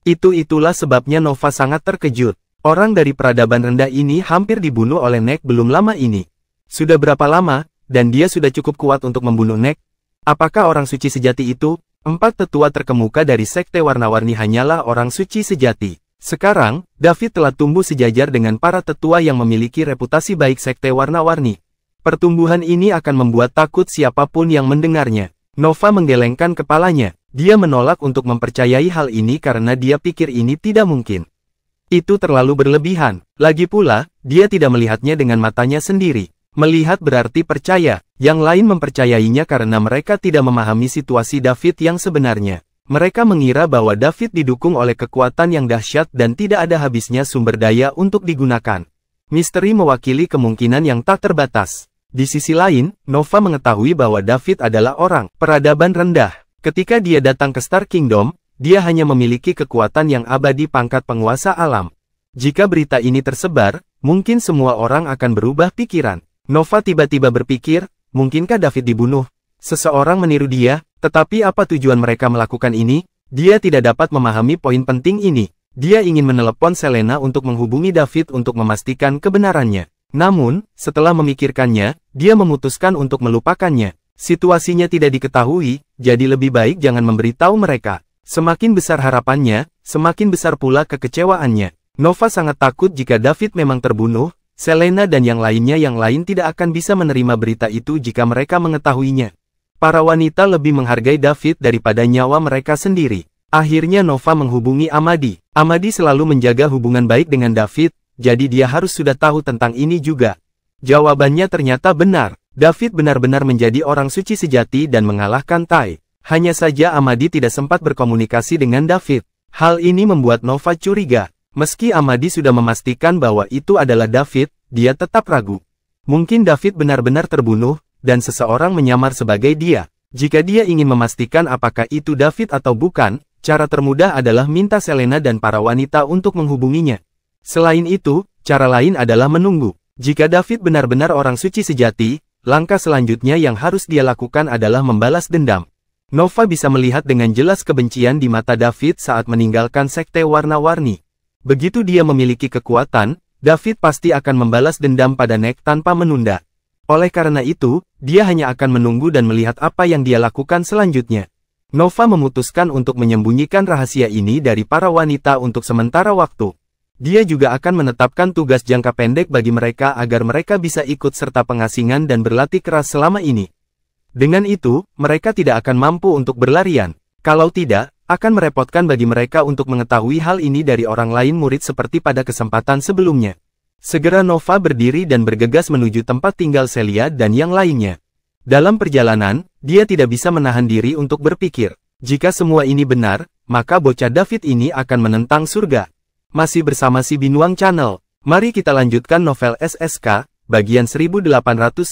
Itulah sebabnya Nova sangat terkejut. Orang dari peradaban rendah ini hampir dibunuh oleh Nek belum lama ini. Sudah berapa lama, dan dia sudah cukup kuat untuk membunuh Nek? Apakah orang suci sejati itu? 4 tetua terkemuka dari sekte warna-warni hanyalah orang suci sejati. Sekarang, David telah tumbuh sejajar dengan para tetua yang memiliki reputasi baik sekte warna-warni. Pertumbuhan ini akan membuat takut siapapun yang mendengarnya. Nova menggelengkan kepalanya. Dia menolak untuk mempercayai hal ini karena dia pikir ini tidak mungkin. Itu terlalu berlebihan. Lagi pula, dia tidak melihatnya dengan matanya sendiri. Melihat berarti percaya. Yang lain mempercayainya karena mereka tidak memahami situasi David yang sebenarnya. Mereka mengira bahwa David didukung oleh kekuatan yang dahsyat dan tidak ada habisnya sumber daya untuk digunakan. Misteri mewakili kemungkinan yang tak terbatas. Di sisi lain, Nova mengetahui bahwa David adalah orang peradaban rendah. Ketika dia datang ke Star Kingdom, dia hanya memiliki kekuatan yang abadi pangkat penguasa alam. Jika berita ini tersebar, mungkin semua orang akan berubah pikiran. Nova tiba-tiba berpikir, mungkinkah David dibunuh? Seseorang meniru dia, tetapi apa tujuan mereka melakukan ini? Dia tidak dapat memahami poin penting ini. Dia ingin menelepon Selena untuk menghubungi David untuk memastikan kebenarannya. Namun, setelah memikirkannya, dia memutuskan untuk melupakannya. Situasinya tidak diketahui, jadi lebih baik jangan memberitahu mereka. Semakin besar harapannya, semakin besar pula kekecewaannya. Nova sangat takut jika David memang terbunuh. Selena dan yang lain tidak akan bisa menerima berita itu jika mereka mengetahuinya. Para wanita lebih menghargai David daripada nyawa mereka sendiri. Akhirnya Nova menghubungi Amadi. Amadi selalu menjaga hubungan baik dengan David, jadi dia harus sudah tahu tentang ini juga. Jawabannya ternyata benar. David benar-benar menjadi orang suci sejati dan mengalahkan Tai. Hanya saja Amadi tidak sempat berkomunikasi dengan David. Hal ini membuat Nova curiga. Meski Amadi sudah memastikan bahwa itu adalah David, dia tetap ragu. Mungkin David benar-benar terbunuh, dan seseorang menyamar sebagai dia. Jika dia ingin memastikan apakah itu David atau bukan, cara termudah adalah minta Selena dan para wanita untuk menghubunginya. Selain itu, cara lain adalah menunggu. Jika David benar-benar orang suci sejati, langkah selanjutnya yang harus dia lakukan adalah membalas dendam. Nova bisa melihat dengan jelas kebencian di mata David saat meninggalkan sekte warna-warni. Begitu dia memiliki kekuatan, David pasti akan membalas dendam pada Nek tanpa menunda. Oleh karena itu, dia hanya akan menunggu dan melihat apa yang dia lakukan selanjutnya. Nova memutuskan untuk menyembunyikan rahasia ini dari para wanita untuk sementara waktu. Dia juga akan menetapkan tugas jangka pendek bagi mereka agar mereka bisa ikut serta pengasingan dan berlatih keras selama ini. Dengan itu, mereka tidak akan mampu untuk berlarian. Kalau tidak, akan merepotkan bagi mereka untuk mengetahui hal ini dari orang lain murid seperti pada kesempatan sebelumnya. Segera Nova berdiri dan bergegas menuju tempat tinggal Celia dan yang lainnya. Dalam perjalanan, dia tidak bisa menahan diri untuk berpikir, jika semua ini benar, maka bocah David ini akan menentang surga. Masih bersama si Binuang Channel, mari kita lanjutkan novel SSK, bagian 1899.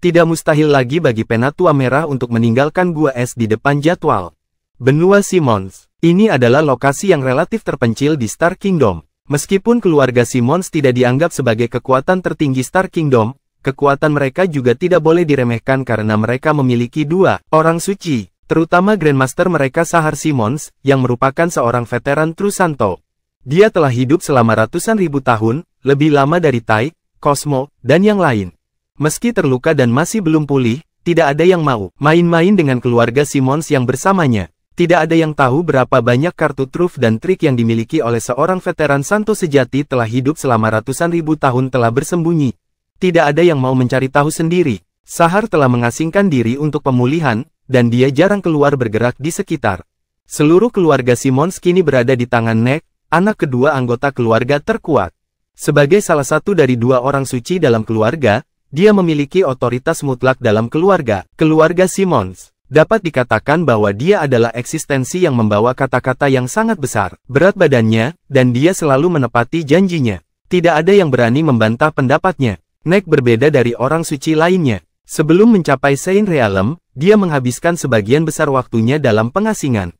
Tidak mustahil lagi bagi Penatua Merah untuk meninggalkan Gua Es di depan jadwal. Benua Simmons. Ini adalah lokasi yang relatif terpencil di Star Kingdom. Meskipun keluarga Simmons tidak dianggap sebagai kekuatan tertinggi Star Kingdom, kekuatan mereka juga tidak boleh diremehkan karena mereka memiliki dua orang suci, terutama Grandmaster mereka Sahar Simmons, yang merupakan seorang veteran Trusanto. Dia telah hidup selama ratusan ribu tahun, lebih lama dari Tai, Cosmo, dan yang lain. Meski terluka dan masih belum pulih, tidak ada yang mau main-main dengan keluarga Simmons yang bersamanya. Tidak ada yang tahu berapa banyak kartu truf dan trik yang dimiliki oleh seorang veteran Santo sejati telah hidup selama ratusan ribu tahun telah bersembunyi. Tidak ada yang mau mencari tahu sendiri. Sahar telah mengasingkan diri untuk pemulihan, dan dia jarang keluar bergerak di sekitar. Seluruh keluarga Simmons kini berada di tangan Nek, anak kedua anggota keluarga terkuat. Sebagai salah satu dari dua orang suci dalam keluarga, dia memiliki otoritas mutlak dalam keluarga Simmons. Dapat dikatakan bahwa dia adalah eksistensi yang membawa kata-kata yang sangat besar, berat badannya, dan dia selalu menepati janjinya. Tidak ada yang berani membantah pendapatnya. Nek berbeda dari orang suci lainnya. Sebelum mencapai Saint Realm, dia menghabiskan sebagian besar waktunya dalam pengasingan.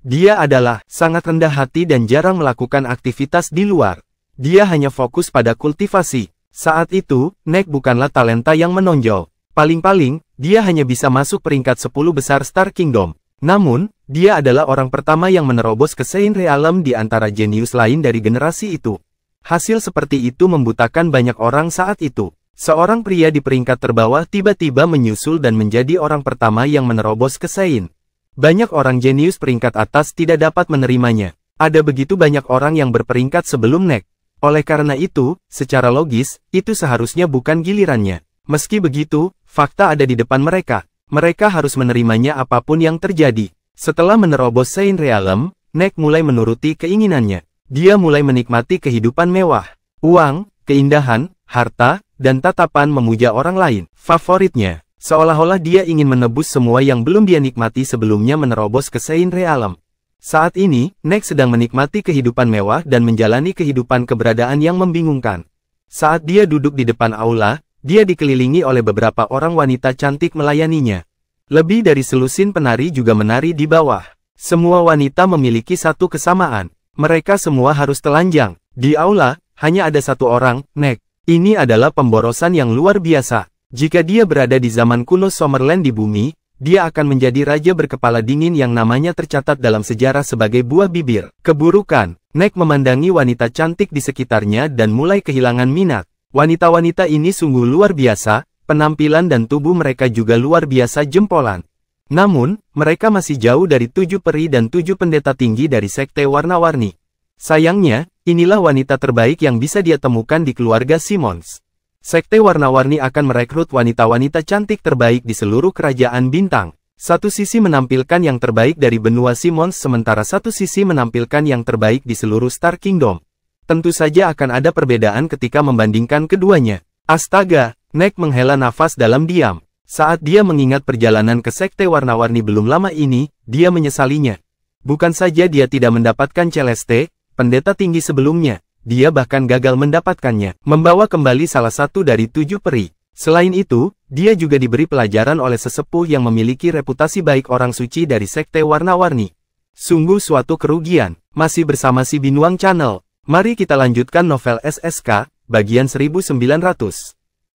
Dia adalah sangat rendah hati dan jarang melakukan aktivitas di luar. Dia hanya fokus pada kultivasi. Saat itu, Nek bukanlah talenta yang menonjol. Paling-paling, dia hanya bisa masuk peringkat 10 besar Star Kingdom. Namun, dia adalah orang pertama yang menerobos ke Saint Realm di antara jenius lain dari generasi itu. Hasil seperti itu membutakan banyak orang saat itu. Seorang pria di peringkat terbawah tiba-tiba menyusul dan menjadi orang pertama yang menerobos ke Saint. Banyak orang jenius peringkat atas tidak dapat menerimanya. Ada begitu banyak orang yang berperingkat sebelum Nek. Oleh karena itu, secara logis, itu seharusnya bukan gilirannya. Meski begitu, fakta ada di depan mereka. Mereka harus menerimanya apapun yang terjadi. Setelah menerobos Saint Realm, Neck mulai menuruti keinginannya. Dia mulai menikmati kehidupan mewah. Uang, keindahan, harta, dan tatapan memuja orang lain. Favoritnya, seolah-olah dia ingin menebus semua yang belum dia nikmati sebelumnya menerobos ke Saint Realm. Saat ini, Neck sedang menikmati kehidupan mewah dan menjalani kehidupan keberadaan yang membingungkan. Saat dia duduk di depan aula, dia dikelilingi oleh beberapa orang wanita cantik melayaninya. Lebih dari selusin penari juga menari di bawah. Semua wanita memiliki satu kesamaan. Mereka semua harus telanjang. Di aula, hanya ada satu orang, Neck. Ini adalah pemborosan yang luar biasa. Jika dia berada di zaman kuno Summerland di bumi, dia akan menjadi raja berkepala dingin yang namanya tercatat dalam sejarah sebagai buah bibir. Keburukan, Neck memandangi wanita cantik di sekitarnya dan mulai kehilangan minat. Wanita-wanita ini sungguh luar biasa, penampilan dan tubuh mereka juga luar biasa jempolan. Namun, mereka masih jauh dari 7 peri dan 7 pendeta tinggi dari sekte warna-warni. Sayangnya, inilah wanita terbaik yang bisa dia temukan di keluarga Simmons. Sekte warna-warni akan merekrut wanita-wanita cantik terbaik di seluruh kerajaan bintang. Satu sisi menampilkan yang terbaik dari benua Simmons sementara satu sisi menampilkan yang terbaik di seluruh Star Kingdom. Tentu saja akan ada perbedaan ketika membandingkan keduanya. Astaga, Neck menghela nafas dalam diam. Saat dia mengingat perjalanan ke sekte warna-warni belum lama ini, dia menyesalinya. Bukan saja dia tidak mendapatkan Celeste, pendeta tinggi sebelumnya, dia bahkan gagal mendapatkannya, membawa kembali salah satu dari 7 peri. Selain itu, dia juga diberi pelajaran oleh sesepuh yang memiliki reputasi baik orang suci dari sekte warna-warni. Sungguh suatu kerugian. Masih bersama si Binuang Channel. Mari kita lanjutkan novel SSK, bagian 1900.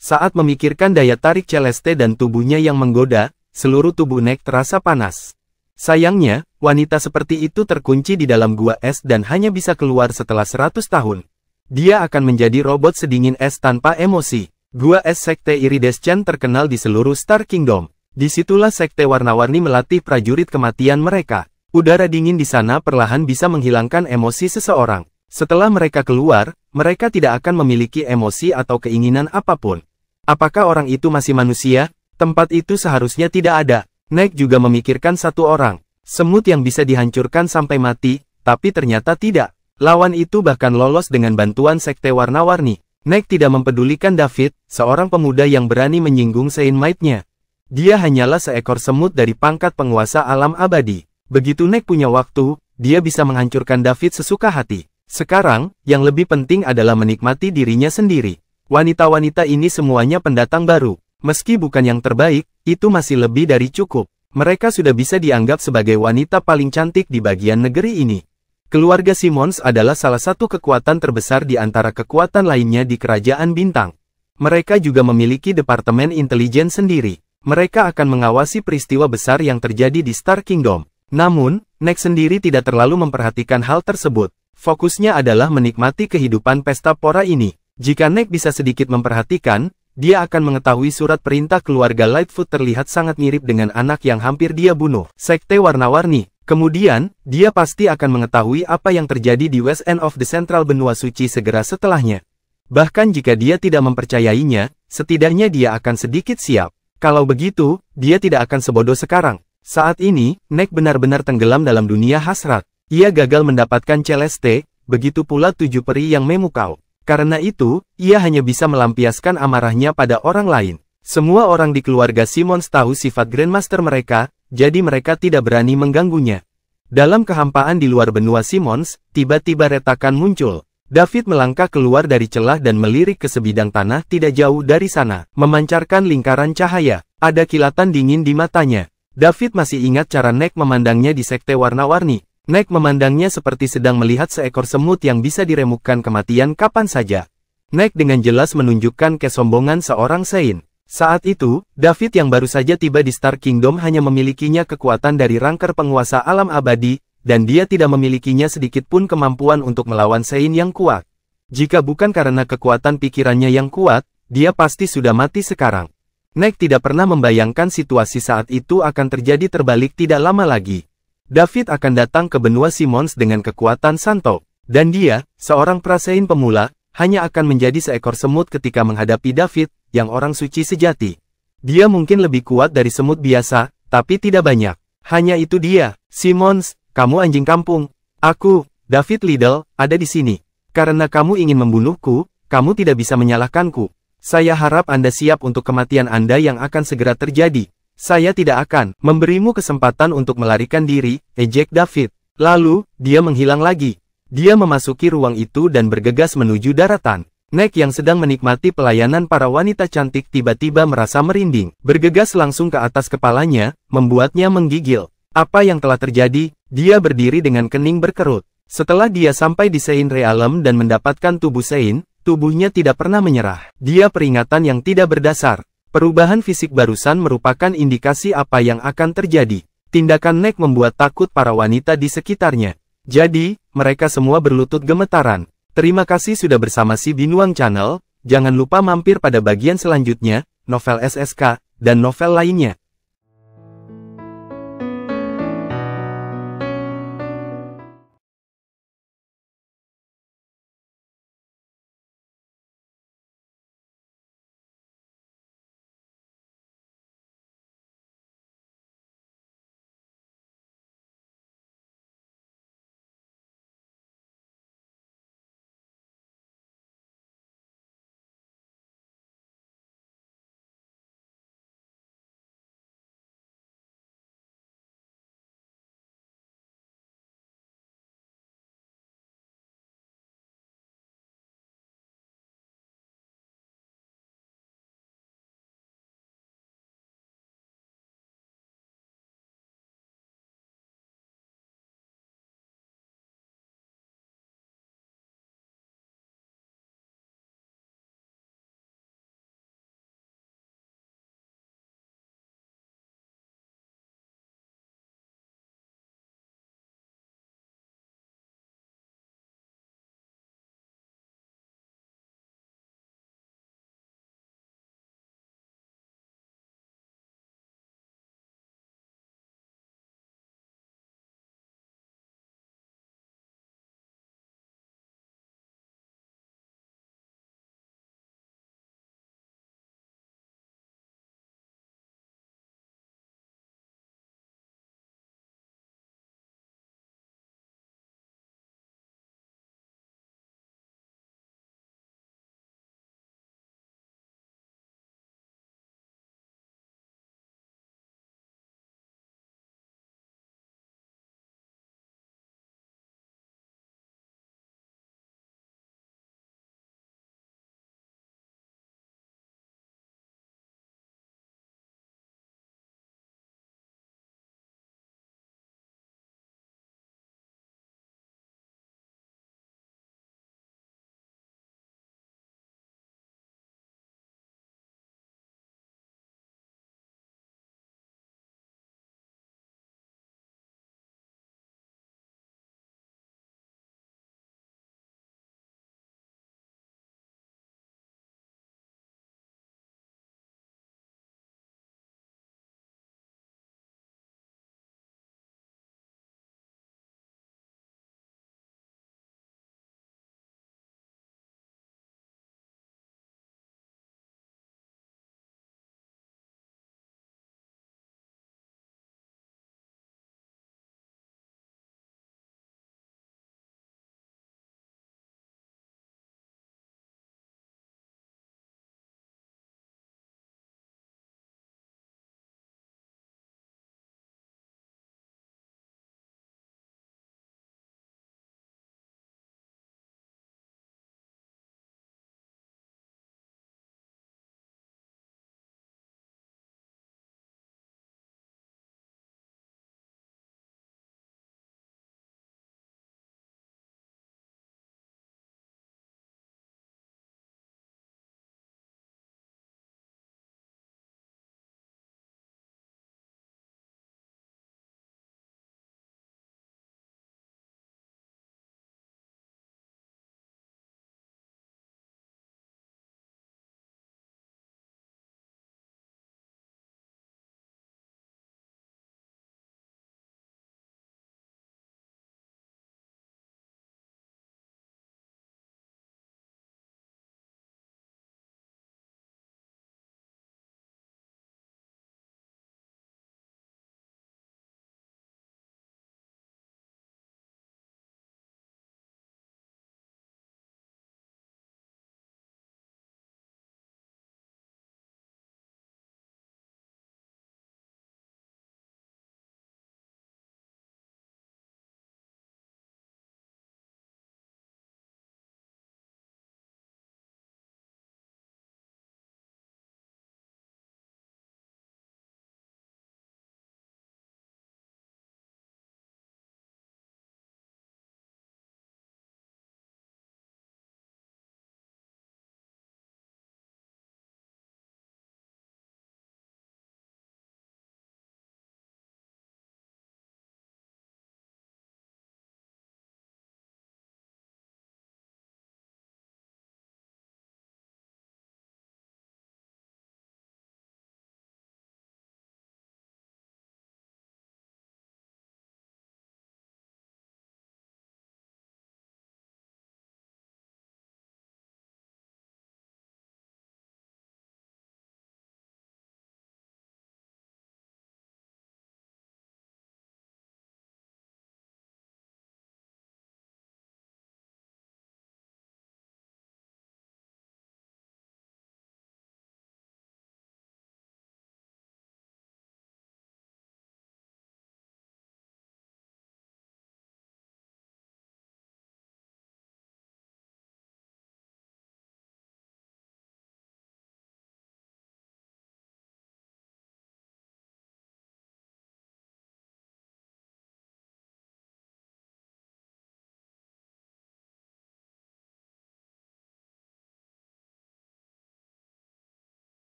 Saat memikirkan daya tarik Celeste dan tubuhnya yang menggoda, seluruh tubuh Neck terasa panas. Sayangnya, wanita seperti itu terkunci di dalam gua es dan hanya bisa keluar setelah 100 tahun. Dia akan menjadi robot sedingin es tanpa emosi. Gua es sekte Iridescent terkenal di seluruh Star Kingdom. Disitulah sekte warna-warni melatih prajurit kematian mereka. Udara dingin di sana perlahan bisa menghilangkan emosi seseorang. Setelah mereka keluar, mereka tidak akan memiliki emosi atau keinginan apapun. Apakah orang itu masih manusia? Tempat itu seharusnya tidak ada. Neck juga memikirkan satu orang, semut yang bisa dihancurkan sampai mati, tapi ternyata tidak. Lawan itu bahkan lolos dengan bantuan sekte warna-warni. Neck tidak mempedulikan David, seorang pemuda yang berani menyinggung Saint Might-nya. Dia hanyalah seekor semut dari pangkat penguasa alam abadi. Begitu Neck punya waktu, dia bisa menghancurkan David sesuka hati. Sekarang, yang lebih penting adalah menikmati dirinya sendiri. Wanita-wanita ini semuanya pendatang baru. Meski bukan yang terbaik, itu masih lebih dari cukup. Mereka sudah bisa dianggap sebagai wanita paling cantik di bagian negeri ini. Keluarga Simmons adalah salah satu kekuatan terbesar di antara kekuatan lainnya di Kerajaan Bintang. Mereka juga memiliki departemen intelijen sendiri. Mereka akan mengawasi peristiwa besar yang terjadi di Star Kingdom. Namun, Neck sendiri tidak terlalu memperhatikan hal tersebut. Fokusnya adalah menikmati kehidupan pesta pora ini. Jika Neck bisa sedikit memperhatikan, dia akan mengetahui surat perintah keluarga Lightfoot terlihat sangat mirip dengan anak yang hampir dia bunuh, sekte warna-warni. Kemudian, dia pasti akan mengetahui apa yang terjadi di West End of the Central Benua Suci segera setelahnya. Bahkan jika dia tidak mempercayainya, setidaknya dia akan sedikit siap. Kalau begitu, dia tidak akan sebodoh sekarang. Saat ini, Neck benar-benar tenggelam dalam dunia hasrat. Ia gagal mendapatkan Celeste, begitu pula 7 peri yang memukau. Karena itu, ia hanya bisa melampiaskan amarahnya pada orang lain. Semua orang di keluarga Simmons tahu sifat Grandmaster mereka, jadi mereka tidak berani mengganggunya. Dalam kehampaan di luar benua Simmons, tiba-tiba retakan muncul. David melangkah keluar dari celah dan melirik ke sebidang tanah tidak jauh dari sana, memancarkan lingkaran cahaya. Ada kilatan dingin di matanya. David masih ingat cara Neck memandangnya di sekte warna-warni. Neck memandangnya seperti sedang melihat seekor semut yang bisa diremukkan kematian kapan saja. Neck dengan jelas menunjukkan kesombongan seorang Saint. Saat itu, David yang baru saja tiba di Star Kingdom hanya memilikinya kekuatan dari rangker penguasa alam abadi, dan dia tidak memilikinya sedikit pun kemampuan untuk melawan Saint yang kuat. Jika bukan karena kekuatan pikirannya yang kuat, dia pasti sudah mati sekarang. Neck tidak pernah membayangkan situasi saat itu akan terjadi terbalik tidak lama lagi. David akan datang ke benua Simmons dengan kekuatan Santo. Dan dia, seorang prasein pemula, hanya akan menjadi seekor semut ketika menghadapi David, yang orang suci sejati. Dia mungkin lebih kuat dari semut biasa, tapi tidak banyak. Hanya itu dia. Simmons, kamu anjing kampung. Aku, David Liddell, ada di sini. Karena kamu ingin membunuhku, kamu tidak bisa menyalahkanku. Saya harap Anda siap untuk kematian Anda yang akan segera terjadi. Saya tidak akan memberimu kesempatan untuk melarikan diri, ejek David. Lalu, dia menghilang lagi. Dia memasuki ruang itu dan bergegas menuju daratan. Neck yang sedang menikmati pelayanan para wanita cantik tiba-tiba merasa merinding. Bergegas langsung ke atas kepalanya, membuatnya menggigil. Apa yang telah terjadi? Dia berdiri dengan kening berkerut. Setelah dia sampai di Sein Realm dan mendapatkan tubuh Sein, tubuhnya tidak pernah menyerah. Dia peringatan yang tidak berdasar. Perubahan fisik barusan merupakan indikasi apa yang akan terjadi. Tindakan Neck membuat takut para wanita di sekitarnya. Jadi, mereka semua berlutut gemetaran. Terima kasih sudah bersama si Binuang Channel. Jangan lupa mampir pada bagian selanjutnya, novel SSK, dan novel lainnya.